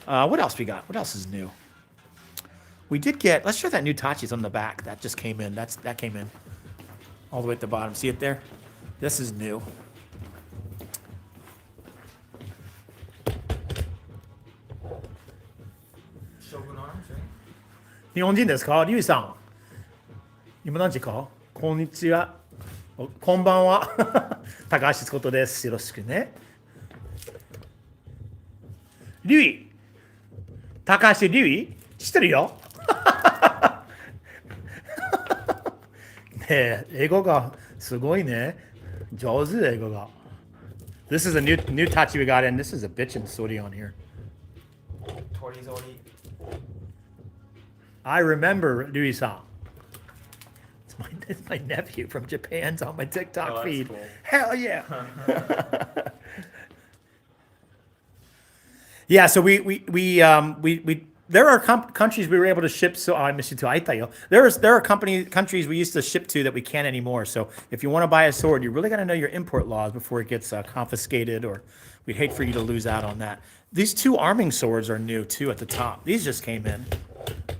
What else we got? What else is new? We did get, let's show that new Tachi's on the back. That just came in. That came in. All the way at the bottom. See it there? This is new. Shogun arms, right? 日本人ですか？リュウさん。今何時か？こんにちは。こんばんは。高橋ことです。よろしくね。リュウ。高橋リュウ？知ってるよ。ねえ、英語がすごいね。上手、英語が。This is a new Tachi we got in. This is a bitchin' sori on here. Torizori. I remember Rui-san. It's my nephew from Japan's on my TikTok feed. Cool. Hell yeah. Yeah, so we there are countries we were able to ship. So I miss you too. There are countries we used to ship to that we can't anymore. So if you want to buy a sword, you really got to know your import laws before it gets confiscated, or we'd hate for you to lose out on that. These 2 arming swords are new too at the top. These just came in.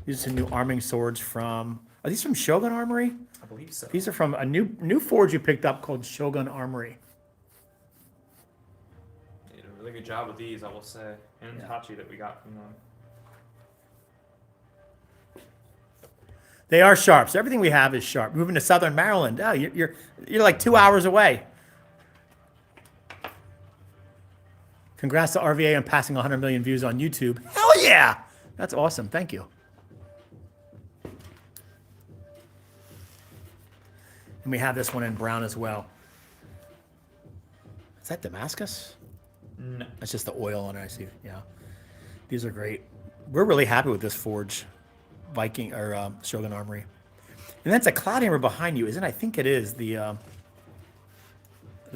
These are new arming swords from. Are these from Shogun Armory? I believe so. These are from a new forge you picked up called Shogun Armory. They did a really good job with these, I will say, and Tachi that we got from them. They are sharp. So everything we have is sharp. Moving to Southern Maryland. Oh, you're like 2 hours away. Congrats to RVA on passing 100 million views on YouTube. Hell yeah! That's awesome. Thank you. And we have this one in brown as well. Is that Damascus? No. That's just the oil on it, I see. Yeah. These are great. We're really happy with this forge. Viking or Shogun Armory. And that's a cloud hammer behind you, isn't it? I think it is the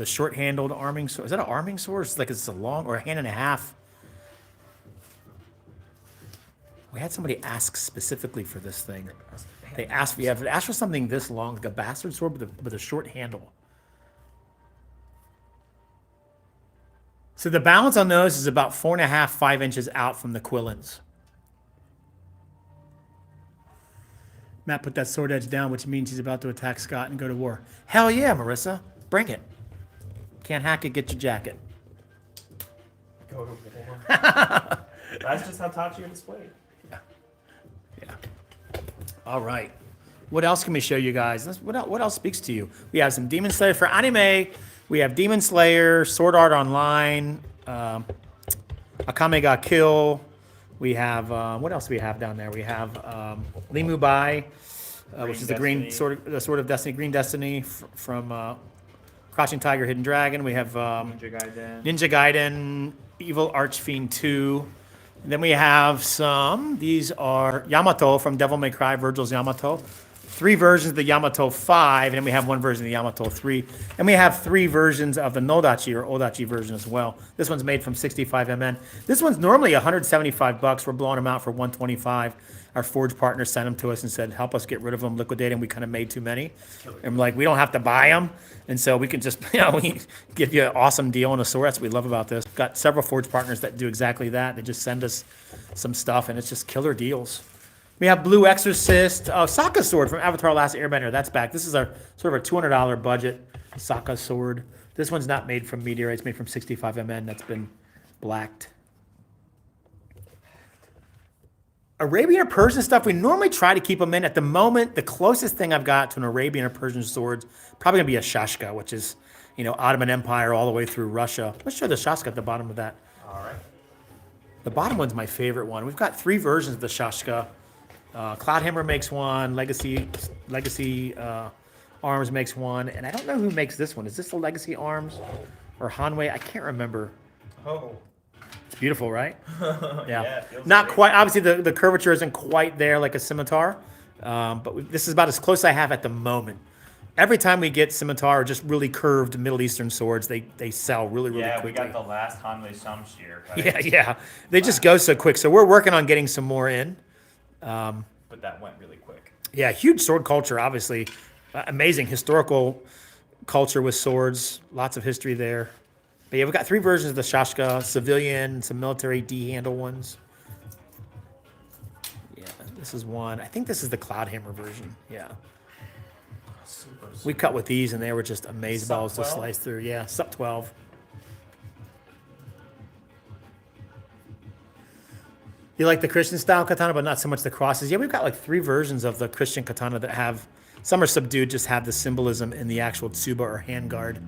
short-handled arming sword. Is that an arming sword? It's like it's a long or a hand and a half. We had somebody ask specifically for this thing. They asked for something this long, like a bastard sword with a short handle. So the balance on those is about 4.5, 5 inches out from the quillins. Matt put that sword edge down, which means he's about to attack Scott and go to war. Hell yeah, Marissa. Bring it. Can't hack it, get your jacket. Go to war. That's just how Tachi are displayed. Yeah. All right. What else can we show you guys? What else speaks to you? We have some Demon Slayer for anime. We have Demon Slayer, Sword Art Online, Akame ga Kill. We have, what else do we have down there? We have Limu Bai, which is the Sword of Destiny, Green Destiny from Crouching Tiger, Hidden Dragon. We have Ninja Gaiden, Evil Archfiend 2. And then we have these are Yamato from Devil May Cry, Virgil's Yamato. 3 versions of the Yamato 5, and then we have 1 version of the Yamato 3. And we have 3 versions of the Nodachi or Odachi version as well. This one's made from 65 MN. This one's normally $175. We're blowing them out for $125. Our forge partner sent them to us and said, help us get rid of them, liquidate them. We kind of made too many. And we're like, we don't have to buy them. And so we can just, we give you an awesome deal on a sword. That's what we love about this. We've got several forge partners that do exactly that. They just send us some stuff, and it's just killer deals. We have Blue Exorcist, Sokka sword from Avatar: Last Airbender. That's back. This is our sort of a $200 budget Sokka sword. This one's not made from meteorite. It's made from 65 Mn. That's been blacked. Arabian or Persian stuff, we normally try to keep them in. At the moment, the closest thing I've got to an Arabian or Persian sword probably going to be a Shashka, which is, Ottoman Empire all the way through Russia. Let's show the Shashka at the bottom of that. All right. The bottom one's my favorite one. We've got 3 versions of the Shashka. Cloudhammer makes one. Legacy Arms makes one. And I don't know who makes this one. Is this the Legacy Arms or Hanwei? I can't remember. Oh. It's beautiful, right? Yeah. It feels Not great. quite. Obviously, the curvature isn't quite there like a scimitar. But this is about as close as I have at the moment. Every time we get scimitar or just really curved Middle Eastern swords, they sell really Yeah, quickly. we got the last Hanwei Shamshir. Yeah. They just go so quick. So we're working on getting some more in. But that went really quick. Yeah, huge sword culture, obviously. Amazing historical culture with swords. Lots of history there. But yeah, we've got 3 versions of the Shashka, civilian, some military D-handle ones. Yeah, this is one. I think this is the Cloudhammer version. Yeah. Super. We cut with these, and they were just amazing Sup balls to 12? slice through. Yeah, Sup 12. You like the Christian style katana, but not so much the crosses. Yeah, we've got like 3 versions of the Christian katana that have, some are subdued, just have the symbolism in the actual tsuba or handguard.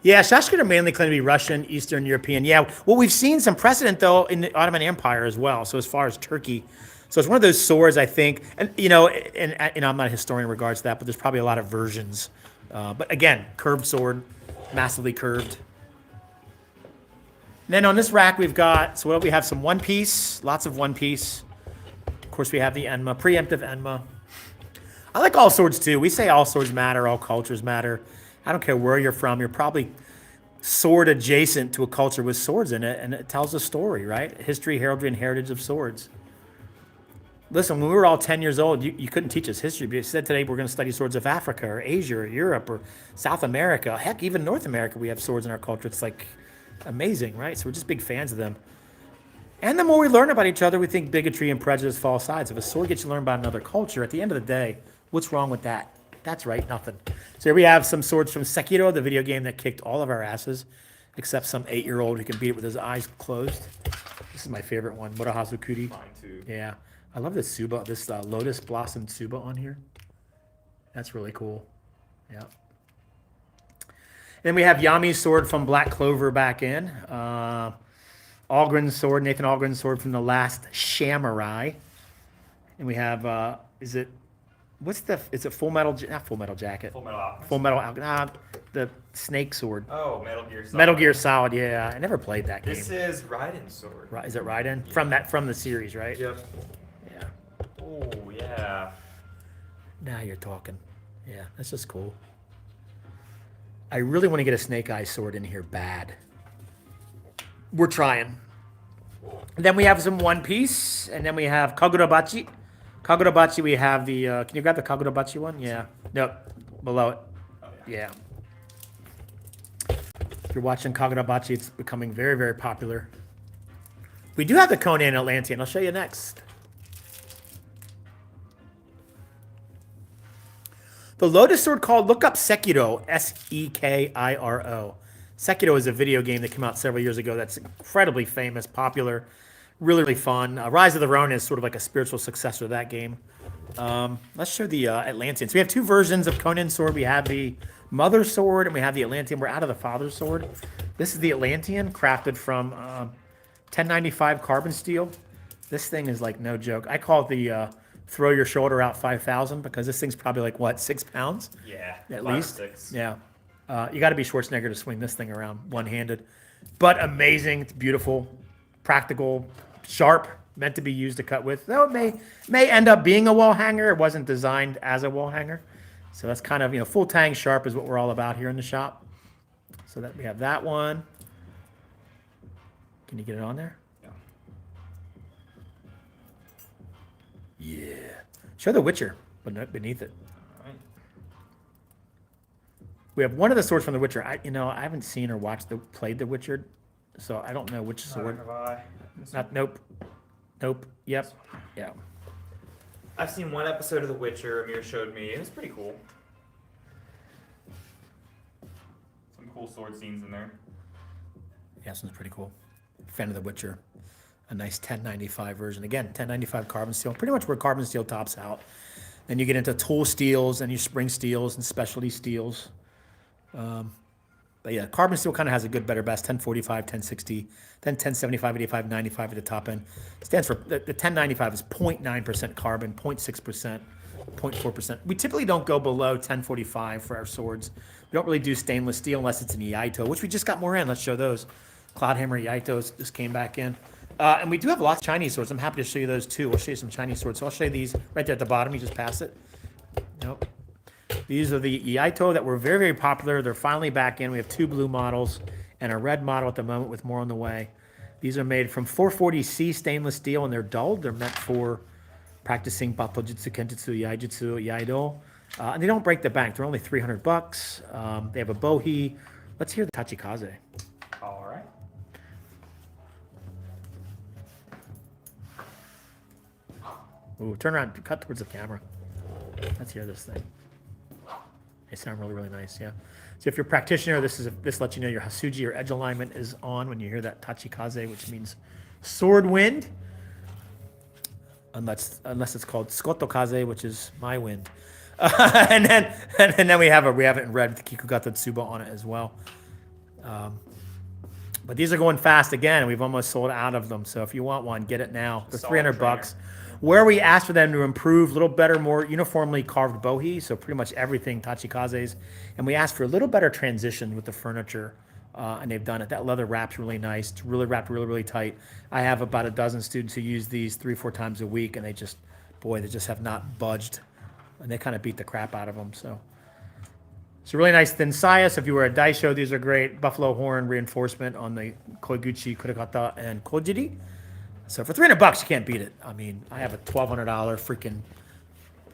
Yeah, Shashka are mainly claimed to be Russian, Eastern European. Yeah, well, we've seen some precedent, though, in the Ottoman Empire as well. So as far as Turkey. So it's one of those swords, I think, and, I'm not a historian in regards to that, but there's probably a lot of versions. But again, curved sword, massively curved. And then on this rack, we've got, we have some One Piece, lots of One Piece. Of course, we have the Enma, preemptive Enma. I like all swords, too. We say all swords matter, all cultures matter. I don't care where you're from. You're probably sword adjacent to a culture with swords in it, and it tells a story, right? History, heraldry, and heritage of swords. Listen, when we were all 10 years old, you couldn't teach us history. But you said today we're going to study swords of Africa or Asia or Europe or South America. Heck, even North America, we have swords in our culture. It's like amazing, right? So we're just big fans of them. And the more we learn about each other, we think bigotry and prejudice fall sides. If a sword gets you to learn about another culture, at the end of the day, what's wrong with that? That's right, nothing. So here we have some swords from Sekiro, the video game that kicked all of our asses, except some 8-year-old who can beat it with his eyes closed. This is my favorite one, Murahazu Kuri. Mine too. Yeah, I love this Tsuba, this Lotus Blossom Tsuba on here. That's really cool. Yeah. Then we have Yami's sword from Black Clover back in. Algren's sword, Nathan Algren's sword from The Last Samurai. And we have, is it Full Metal, not Full Metal Jacket. Full Metal Alchemist. Full Metal, the snake sword. Oh, Metal Gear Solid. Metal Gear Solid, yeah. I never played that game. This is Raiden's sword. Is it Raiden? From the series, right? Yep. Yeah. Oh, yeah. Now you're talking. Yeah, that's just cool. I really want to get a Snake Eye sword in here bad. We're trying. Then we have some One Piece, and then we have Kagurabachi. Kagurabachi, we have the, can you grab the Kagurabachi one? Yeah. Nope, below it. Oh, yeah. Yeah. If you're watching Kagurabachi, it's becoming very, very popular. We do have the Conan Atlantean. I'll show you next. The Lotus Sword called, look up Sekiro, Sekiro. Sekiro is a video game that came out several years ago that's incredibly famous, popular, really, really fun. Rise of the Ronin is sort of like a spiritual successor to that game. Let's show the Atlantean. So we have 2 versions of Conan's sword. We have the Mother Sword and we have the Atlantean. We're out of the Father Sword. This is the Atlantean, crafted from 1095 carbon steel. This thing is like no joke. I call it the throw your shoulder out 5,000 because this thing's probably like, what, 6 pounds? Yeah. At 5 or least? 6. Yeah. You got to be Schwarzenegger to swing this thing around one-handed. But amazing. It's beautiful, practical, sharp, meant to be used to cut with. Though it may end up being a wall hanger. It wasn't designed as a wall hanger. So that's kind of, full tang sharp is what we're all about here in the shop. So that we have that one. Can you get it on there? Yeah. Show the Witcher beneath it. All right. We have one of the swords from The Witcher. I haven't seen or played The Witcher, so I don't know which sword. Neither have I. Nope. Nope. Yep. Yeah. I've seen one episode of The Witcher. Amir showed me. It was pretty cool. Some cool sword scenes in there. Yeah, this one's pretty cool. Fan of The Witcher. A nice 1095 version. Again, 1095 carbon steel. Pretty much where carbon steel tops out. Then you get into tool steels and your spring steels and specialty steels. But yeah, carbon steel kind of has a good, better, best. 1045, 1060, then 1075, 85, 95 at the top end. It stands for, the 1095 is 0.9% carbon, 0.6%, 0.4%. We typically don't go below 1045 for our swords. We don't really do stainless steel unless it's an Iaito, which we just got more in. Let's show those. Cloudhammer Iaitos just came back in. And we do have lots of Chinese swords. I'm happy to show you those too. We'll show you some Chinese swords. So I'll show you these right there at the bottom. You just pass it. Nope. These are the Iaito that were very, very popular. They're finally back in. We have 2 blue models and a red model at the moment with more on the way. These are made from 440C stainless steel, and they're dulled. They're meant for practicing Batojutsu, Kenjutsu, Iaijutsu, Iaido. And they don't break the bank. They're only $300. They have a bohi. Let's hear the Tachikaze. All right. Ooh, turn around, cut towards the camera. Let's hear this thing. They sound really, really nice, yeah. So if you're a practitioner, this lets you know your Hasuji or edge alignment is on when you hear that Tachikaze, which means sword wind. Unless it's called Tsukotokaze, which is my wind. And then we have it in red with the Kikugata Tsuba on it as well. But these are going fast again. We've almost sold out of them. So if you want one, get it now. They're $300. Where we asked for them to improve, a little better, more uniformly carved bohi, so pretty much everything Tachikazes. And we asked for a little better transition with the furniture, and they've done it. That leather wrap's really nice. It's really wrapped really, really tight. I have about a dozen students who use these 3-4 times a week, and they just have not budged. And they kind of beat the crap out of them, so. It's a really nice thin saya. So if you were a daisho, these are great. Buffalo horn reinforcement on the Koiguchi, Kurikata, and Kojiri. So for $300, you can't beat it. I mean, I have a $1,200 freaking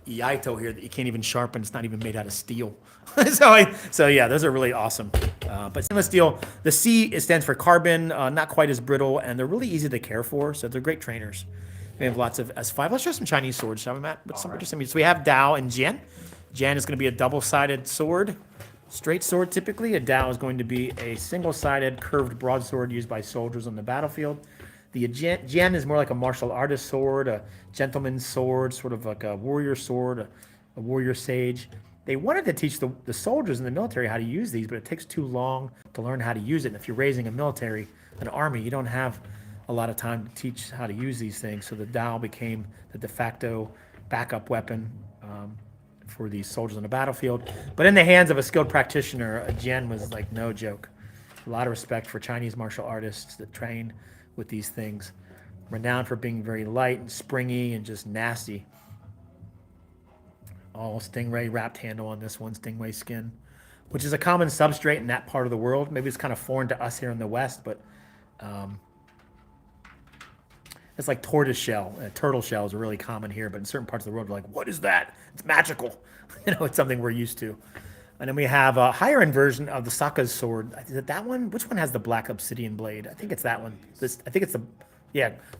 Iaito here that you can't even sharpen. It's not even made out of steel. so yeah, those are really awesome. But stainless steel, the C stands for carbon, not quite as brittle, and they're really easy to care for. So they're great trainers. We have lots of S5. Let's show some Chinese swords, shall we, Matt? So we have Dao and Jian. Jian is going to be a double-sided sword, straight sword typically. A Dao is going to be a single-sided curved broadsword used by soldiers on the battlefield. The Jian is more like a martial artist sword, a gentleman's sword, sort of like a warrior sword, a warrior sage. They wanted to teach the soldiers in the military how to use these, but it takes too long to learn how to use it. And if you're raising an army, you don't have a lot of time to teach how to use these things. So the Dao became the de facto backup weapon for these soldiers on the battlefield. But in the hands of a skilled practitioner, a Jian was like no joke. A lot of respect for Chinese martial artists that train with these things. Renowned for being very light and springy and just nasty. All stingray wrapped handle on this one, stingray skin, which is a common substrate in that part of the world. Maybe it's kind of foreign to us here in the West, but it's like tortoise shell. Turtle shells are really common here, but in certain parts of the world, we're like, what is that? It's magical. It's something we're used to. And then we have a higher end version of the Saka's sword. Is it that one? Which one has the black obsidian blade? I think it's that one. I think it's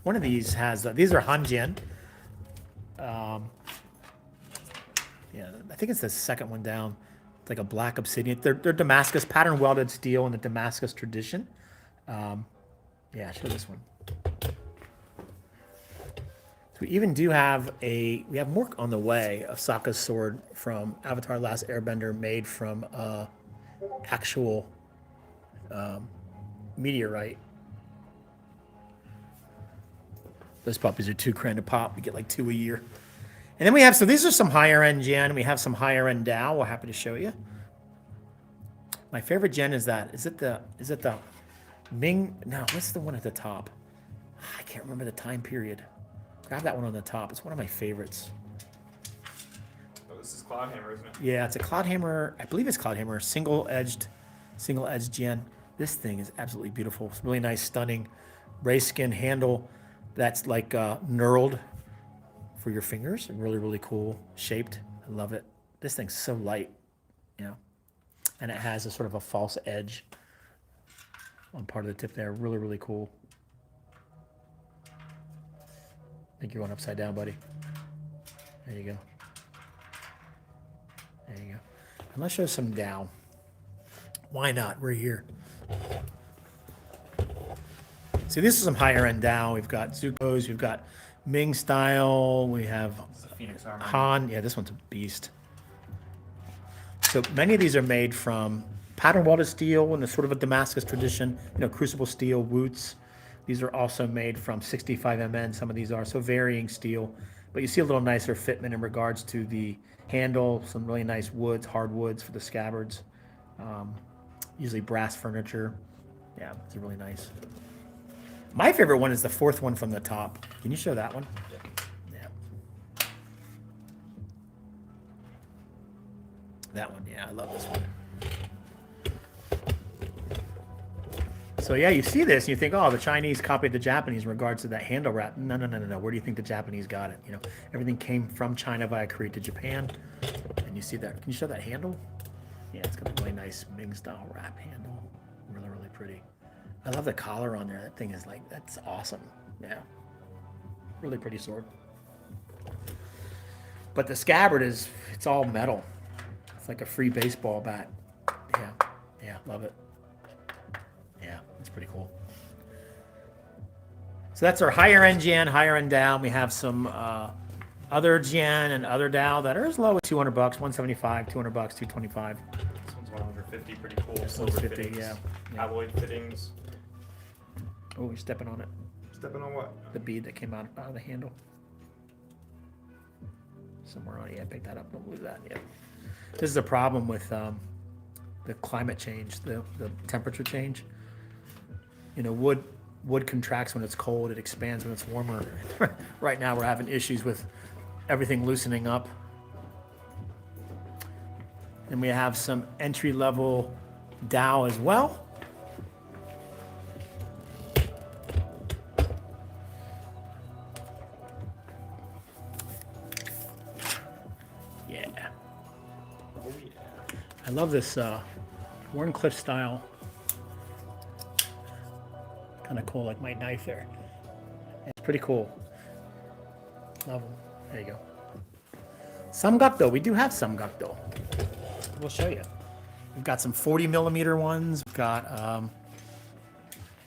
one of these has, these are Hanjian. Yeah, I think it's the second one down. It's like a black obsidian. They're Damascus, pattern welded steel in the Damascus tradition. Yeah, show this one. So we even do have we have more on the way of Sokka's sword from Avatar: Last Airbender, made from actual meteorite. Those puppies are $2,000 a pop. We get like 2 a year. And then we have, so these are some higher end Gen. We have some higher end Dao. We're happy to show you. My favorite Gen is that. Is it the Ming? No, what's the one at the top? I can't remember the time period. Grab that one on the top. It's one of my favorites. Oh, this is Cloudhammer, isn't it? Yeah, it's a Cloudhammer. I believe it's Cloudhammer. Single-edged Gen. This thing is absolutely beautiful. It's really nice, stunning race skin handle that's like knurled for your fingers. Really, really cool shaped. I love it. This thing's so light, and it has a sort of a false edge on part of the tip there. Really, really cool. think you're going upside down, buddy. There you go. There you go. And let's show some down. Why not? We're here. See, this is some higher end down. We've got Zuko's, we've got Ming style, we have It's a Phoenix armor. Han. Yeah, this one's a beast. So many of these are made from pattern welded steel in a sort of a Damascus tradition, crucible steel, Woots. These are also made from 65 MN, some of these are, so varying steel. But you see a little nicer fitment in regards to the handle, some really nice woods, hardwoods for the scabbards. Usually brass furniture. Yeah, it's really nice. My favorite one is the fourth one from the top. Can you show that one? Yeah. That one, yeah, I love this one. So yeah, you see this and you think, oh, the Chinese copied the Japanese in regards to that handle wrap. No. Where do you think the Japanese got it? Everything came from China via Korea to Japan. And you see that. Can you show that handle? Yeah, it's got a really nice Ming style wrap handle. Really, really pretty. I love the collar on there. That thing is like, that's awesome. Yeah. Really pretty sword. But the scabbard it's all metal. It's like a free baseball bat. Yeah, love it. Yeah, it's pretty cool. So that's our higher end Jian, higher end down. We have some other Jian and other Dao that are as low as $200, 175, $200, 225. This one's 150, pretty cool. This Silver one's 50, fittings, yeah. alloy fittings. Oh, you're stepping on it. Stepping on what? The bead that came out of the handle. Somewhere on it. Yeah, pick that up. Don't lose that. Yeah. This is a problem with the climate change, the temperature change. Wood contracts when it's cold. It expands when it's warmer. Right now, we're having issues with everything loosening up. And we have some entry-level Dao as well. Yeah. Oh yeah. I love this Warncliffe style. Kind of cool, like my knife there. It's pretty cool. Love them. There you go. Samgakdo. We do have Samgakdo. We'll show you. We've got some 40 millimeter ones. We've got,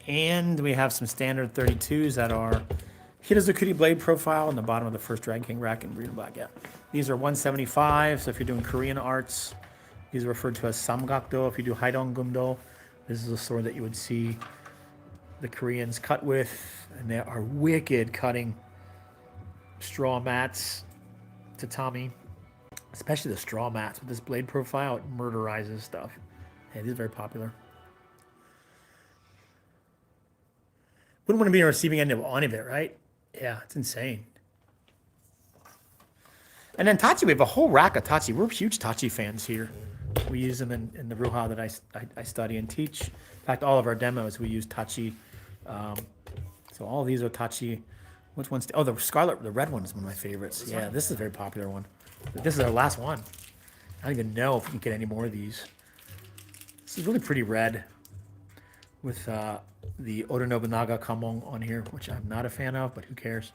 and we have some standard 32s that are Hitozukuri blade profile on the bottom of the first Dragon King rack in green and black. Yeah. These are 175. So if you're doing Korean arts, these are referred to as Samgakdo. If you do Haidong Gumdo, this is a sword that you would see the Koreans cut with, and they are wicked cutting straw mats, tatami, especially the straw mats with this blade profile. It murderizes stuff. Yeah, these are very popular. Wouldn't want to be on the receiving end of any of it, right? Yeah, it's insane. And then Tachi, we have a whole rack of Tachi. We're huge Tachi fans here. We use them in the Ruha that I study and teach. In fact, all of our demos, we use Tachi. So all of these are Tachi. Which one's? Oh, the Scarlet, the red one is one of my favorites. Yeah, this is a very popular one. This is our last one. I don't even know if we can get any more of these. This is really pretty red with the Oda Nobunaga Kamon on here, which I'm not a fan of, but who cares?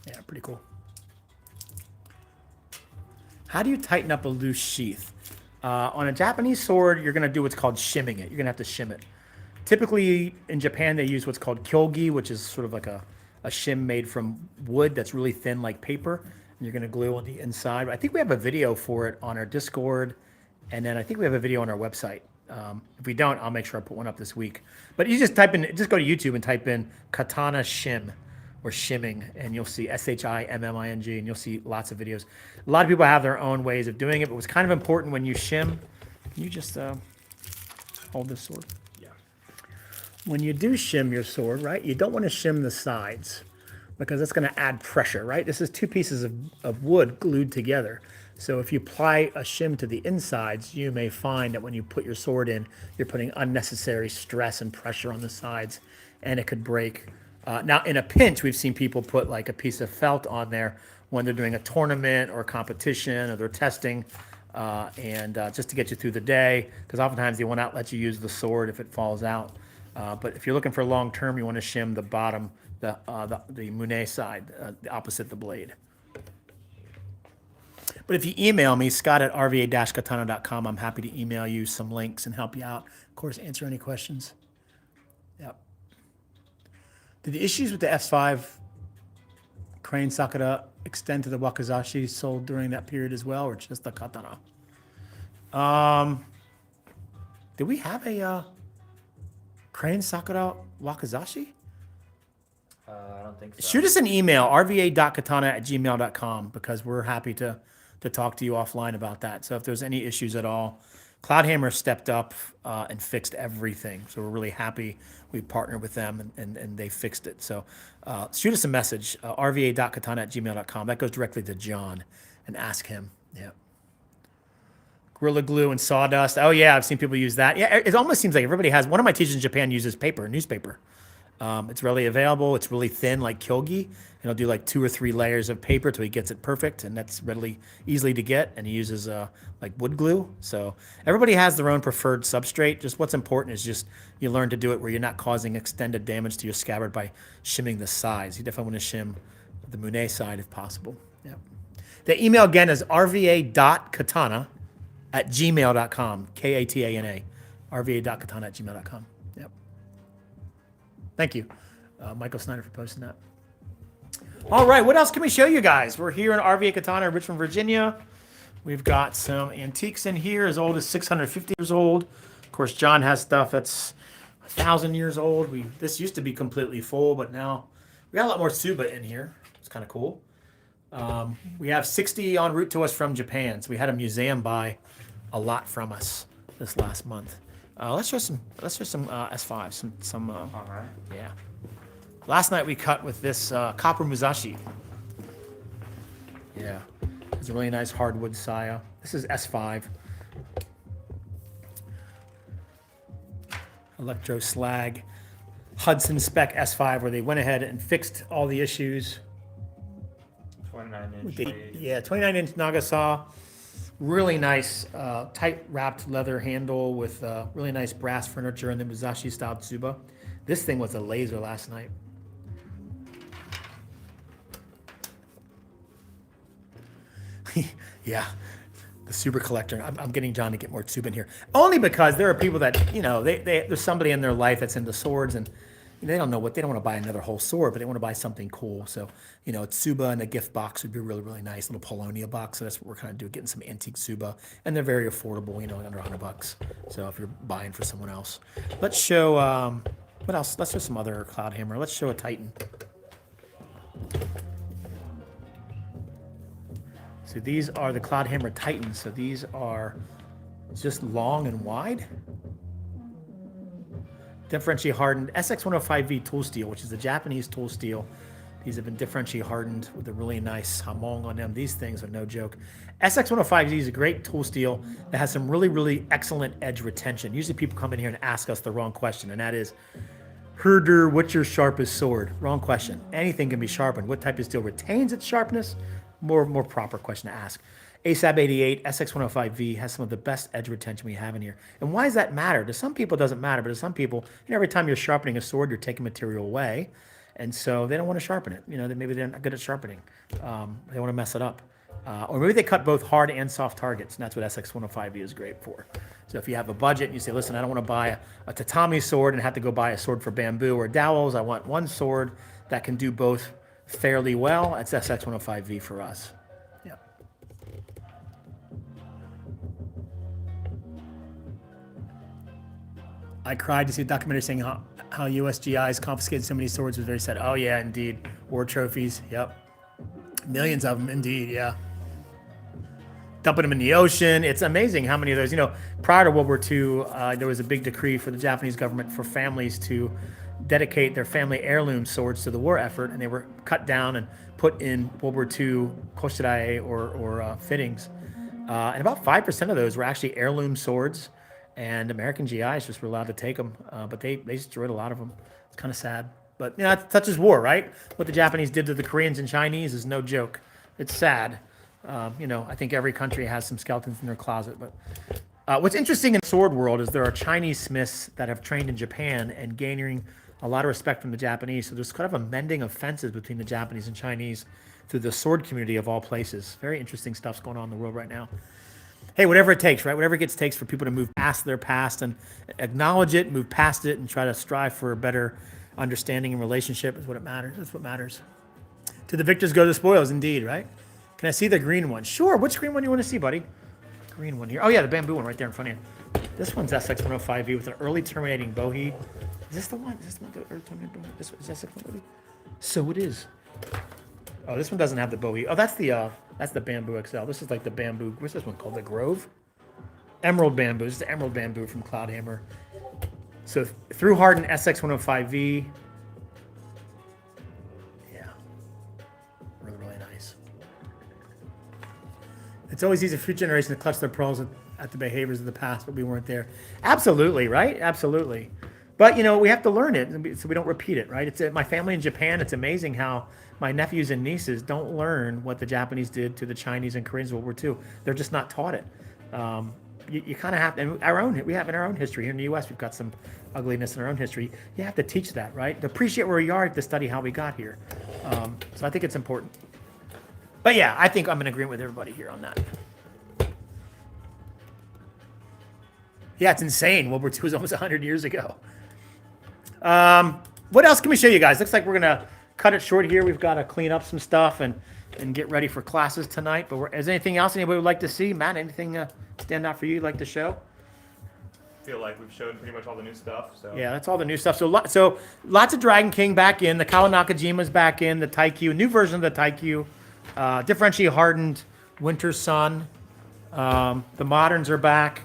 Yeah, pretty cool. How do you tighten up a loose sheath? On a Japanese sword, you're going to do what's called shimming it. You're going to have to shim it. Typically, in Japan, they use what's called kyogi, which is sort of like a shim made from wood that's really thin like paper. And you're going to glue on the inside. I think we have a video for it on our Discord. And then I think we have a video on our website. If we don't, I'll make sure I put one up this week. But you just go to YouTube and type in Katana Shim or shimming, and you'll see SHIMMING, and you'll see lots of videos. A lot of people have their own ways of doing it, but what's kind of important when you shim, can you just hold this sword? Yeah. When you do shim your sword, right, you don't want to shim the sides because that's going to add pressure, right? This is two pieces of wood glued together. So if you apply a shim to the insides, you may find that when you put your sword in, you're putting unnecessary stress and pressure on the sides, and it could break. Now, in a pinch, we've seen people put like a piece of felt on there when they're doing a tournament or a competition or they're testing, and just to get you through the day, because oftentimes they will not let you use the sword if it falls out. But if you're looking for long term, you want to shim the bottom the Mune side, the opposite the blade. But if you email me, Scott at RVA-Katana.com, I'm happy to email you some links and help you out. Of course, answer any questions. Yep. Did the issues with the S5 crane Sakura extend to the wakizashi sold during that period as well, or just the katana? Did we have a crane Sakura wakizashi? I don't think so. Shoot us an email, rva.katana@gmail.com, because we're happy to talk to you offline about that. So if there's any issues at all, Cloudhammer stepped up and fixed everything. So we're really happy we partnered with them and they fixed it. So shoot us a message, rva.katana@gmail.com. That goes directly to John and ask him. Yeah. Gorilla Glue and sawdust. Oh, yeah, I've seen people use that. Yeah, it almost seems like everybody has. One of my teachers in Japan uses paper, newspaper. It's readily available. It's really thin, like Kyogi. And he'll do like 2 or 3 layers of paper till he gets it perfect, and that's readily easily to get. And he uses like wood glue. So everybody has their own preferred substrate. Just what's important is just you learn to do it where you're not causing extended damage to your scabbard by shimming the sides. You definitely want to shim the Mune side if possible. Yeah. The email again is rva.katana@gmail.com. Katana. rva.katana@gmail.com. Yep. Thank you, Michael Snyder, for posting that. All right, what else can we show you guys? We're here in RVA Katana in Richmond, Virginia. We've got some antiques in here as old as 650 years old. Of course, John has stuff that's 1,000 years old. This used to be completely full, but now we got a lot more Tsuba in here. It's kind of cool. We have 60 en route to us from Japan. So we had a museum buy a lot from us this last month. Let's show some S5s. All right. Yeah. Last night we cut with this copper Musashi. Yeah. It's a really nice hardwood saya. This is S5. Electro slag. Hudson spec S5, where they went ahead and fixed all the issues. 29-inch. 29-inch Naga saw. Really nice tight wrapped leather handle with really nice brass furniture and the Musashi style Tsuba. This thing was a laser last night. Yeah, the Tsuba collector. I'm getting John to get more Tsuba in here. Only because there are people that, there's somebody in their life that's into swords and they don't want to buy another whole sword, but they want to buy something cool. So, Tsuba in a gift box would be really, really nice. Little Polonia box. So that's what we're kind of doing, getting some antique Tsuba. And they're very affordable, under $100. So if you're buying for someone else. Let's show, what else? Let's show some other Cloudhammer. Let's show a Titan. So these are the Cloudhammer Titans. So these are just long and wide. Differentially hardened SX105V tool steel, which is the Japanese tool steel. These have been differentially hardened with a really nice hamong on them. These things are no joke. SX105V is a great tool steel that has some really, really excellent edge retention. Usually people come in here and ask us the wrong question, and that is, Herder, what's your sharpest sword? Wrong question. Anything can be sharpened. What type of steel retains its sharpness? More proper question to ask. ASAB 88 SX105V has some of the best edge retention we have in here. And why does that matter? To some people it doesn't matter, but to some people, every time you're sharpening a sword, you're taking material away. And so they don't want to sharpen it. Maybe they're not good at sharpening. They want to mess it up. Or maybe they cut both hard and soft targets, and that's what SX105V is great for. So if you have a budget and you say, listen, I don't want to buy a tatami sword and have to go buy a sword for bamboo or dowels. I want one sword that can do both fairly well. That's SX105V for us. Yeah. I cried to see a documentary saying how USGIs confiscated so many swords. Was very sad. Oh yeah, indeed. War trophies. Yep. Millions of them, indeed. Yeah. Dumping them in the ocean. It's amazing how many of those. Prior to World War II, there was a big decree for the Japanese government for families to dedicate their family heirloom swords to the war effort, and they were cut down and put in World War II koshirae or fittings. And about 5% of those were actually heirloom swords, and American GIs just were allowed to take them, but they destroyed a lot of them. It's kind of sad. But, it's such as war, right? What the Japanese did to the Koreans and Chinese is no joke. It's sad. I think every country has some skeletons in their closet. But what's interesting in the sword world is there are Chinese smiths that have trained in Japan and gaining a lot of respect from the Japanese. So there's kind of a mending of fences between the Japanese and Chinese through the sword community of all places. Very interesting stuff's going on in the world right now. Hey, whatever it takes, right? Whatever it takes for people to move past their past and acknowledge it, move past it, and try to strive for a better understanding and relationship is what it matters. That's what matters. To the victors go the spoils, indeed, right? Can I see the green one? Sure. Which green one do you want to see, buddy? Green one here. Oh, yeah, the bamboo one right there in front of you. This one's SX105V with an early terminating bowhead. Is this the one? Is this the one, the early terminating bowhead? This is SX105V? So it is. Oh, this one doesn't have the bowhead. Oh, that's the Bamboo XL. This is like the bamboo. What's this one called? The Grove? Emerald bamboo. This is the emerald bamboo from Cloudhammer. So through hardened SX105V. Yeah. Really, really nice. It's always easy for future generations to clutch their pearls at the behaviors of the past, but we weren't there. Absolutely, right? Absolutely. But, you know, we have to learn it so we don't repeat it, right? It's my family in Japan. It's amazing how my nephews and nieces don't learn what the Japanese did to the Chinese and Koreans in World War II. They're just not taught it. You kind of have to, and we have in our own history here in the U.S., we've got some ugliness in our own history. You have to teach that, right? To appreciate where we are, to study how we got here. So I think it's important. But yeah, I think I'm in agreement with everybody here on that. Yeah, it's insane. World War II was almost 100 years ago. What else can we show you guys? Looks like we're going to cut it short here. We've got to clean up some stuff and get ready for classes tonight. But is there anything else anybody would like to see? Matt, anything stand out for you you'd like to show? I feel like we've shown pretty much all the new stuff. So Yeah, that's all the new stuff. So lots of Dragon King back in. The Kawanakajima's back in. The Taikyu, new version of the Taikyu. Differentially hardened Winter Sun. The moderns are back.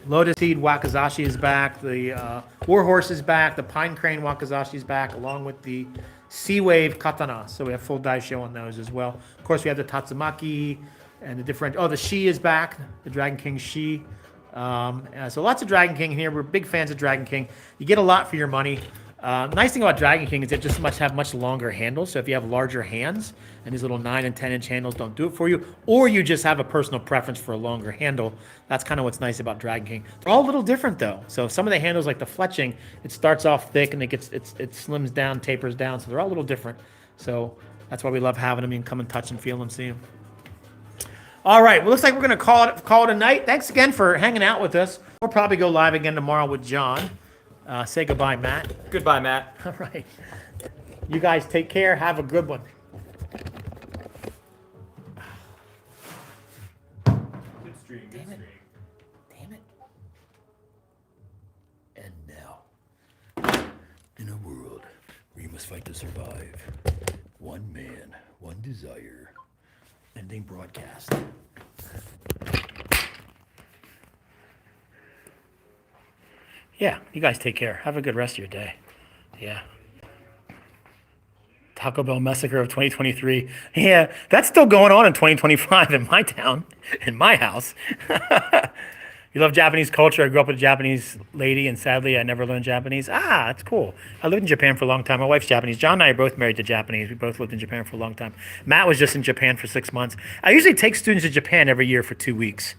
Lotus Seed Wakizashi is back. The Warhorse is back. The Pine Crane Wakizashi is back, along with the Sea Wave Katana. So we have full dive show on those as well. Of course, we have the Tatsumaki and the different. Oh, the Shi is back. The Dragon King Shi. So lots of Dragon King here. We're big fans of Dragon King. You get a lot for your money. Nice thing about Dragon King is it just have much longer handles. So if you have larger hands and these little 9 and 10-inch handles don't do it for you, or you just have a personal preference for a longer handle, that's kind of what's nice about Dragon King. They're all a little different though. So some of the handles, like the fletching, it starts off thick and it slims down, tapers down. So they're all a little different. So that's why we love having them. You can come and touch and feel them, see them. All right, well, looks like we're going to call it a night. Thanks again for hanging out with us. We'll probably go live again tomorrow with John. Say goodbye, Matt. goodbye, Matt. All right. You guys take care. Have a good one. Good stream. Good stream. Damn it. And now, in a world where you must fight to survive, one man, one desire, ending broadcast. Yeah, you guys take care. Have a good rest of your day. Yeah. Taco Bell Massacre of 2023. Yeah, that's still going on in 2025 in my town, in my house. You love Japanese culture. I grew up with a Japanese lady, and sadly, I never learned Japanese. That's cool. I lived in Japan for a long time. My wife's Japanese. John and I are both married to Japanese. We both lived in Japan for a long time. Matt was just in Japan for 6 months. I usually take students to Japan every year for 2 weeks.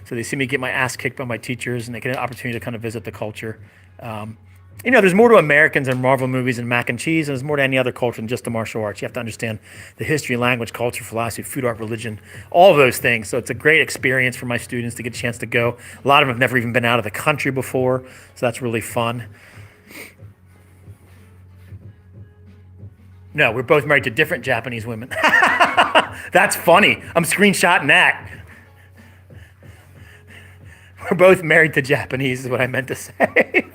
So they see me get my ass kicked by my teachers, and they get an opportunity to kind of visit the culture. You know, there's more to Americans and Marvel movies and mac and cheese, and there's more to any other culture than just the martial arts. You have to understand the history, language, culture, philosophy, food, art, religion, all of those things. So it's a great experience for my students to get a chance to go. A lot of them have never even been out of the country before, so that's really fun. No, we're both married to different Japanese women. That's funny. I'm screenshotting that. We're both married to Japanese is what I meant to say.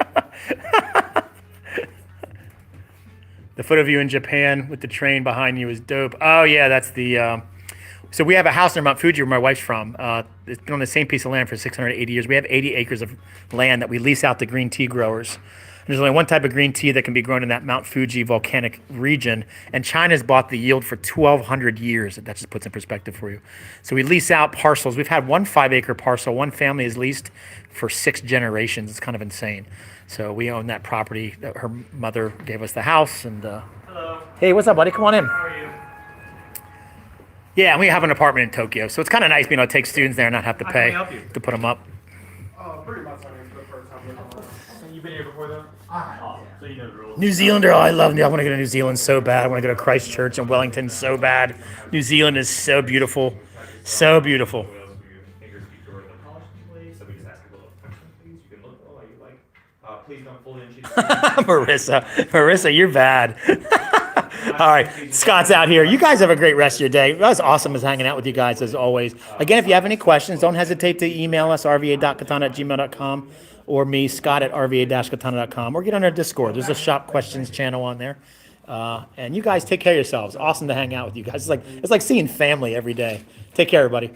The photo of you in Japan with the train behind you is dope. Oh, yeah, that's the... So we have a house near Mount Fuji where my wife's from. It's been on the same piece of land for 680 years. We have 80 acres of land that we lease out to green tea growers. There's only one type of green tea that can be grown in that Mount Fuji volcanic region, and China's bought the yield for 1,200 years. That just puts in perspective for you. So we lease out parcels. We've had one 5-acre parcel. One family has leased for 6 generations. It's kind of insane. So we own that property. Her mother gave us the house. And Hello. Hey, what's up, buddy? Come on in. How are you? Yeah, and we have an apartment in Tokyo, so it's kind of nice being able to take students there and not have to How can pay we help you? to put them up. Pretty much I mean, the first time. You've been here before, though? Yeah. So you know the rules. New Zealander, oh, I love New. I want to go to New Zealand so bad. I want to go to Christchurch and Wellington so bad. New Zealand is so beautiful, so beautiful. Please don't fully uncheat. Marissa, you're bad. All right, Scott's out here. You guys have a great rest of your day. That was awesome as hanging out with you guys as always. Again, if you have any questions, don't hesitate to email us, rva.katana@gmail.com, or me, Scott at rva-katana.com, or get on our Discord. There's a shop questions channel on there. And you guys take care of yourselves. Awesome to hang out with you guys. It's like seeing family every day. Take care, everybody.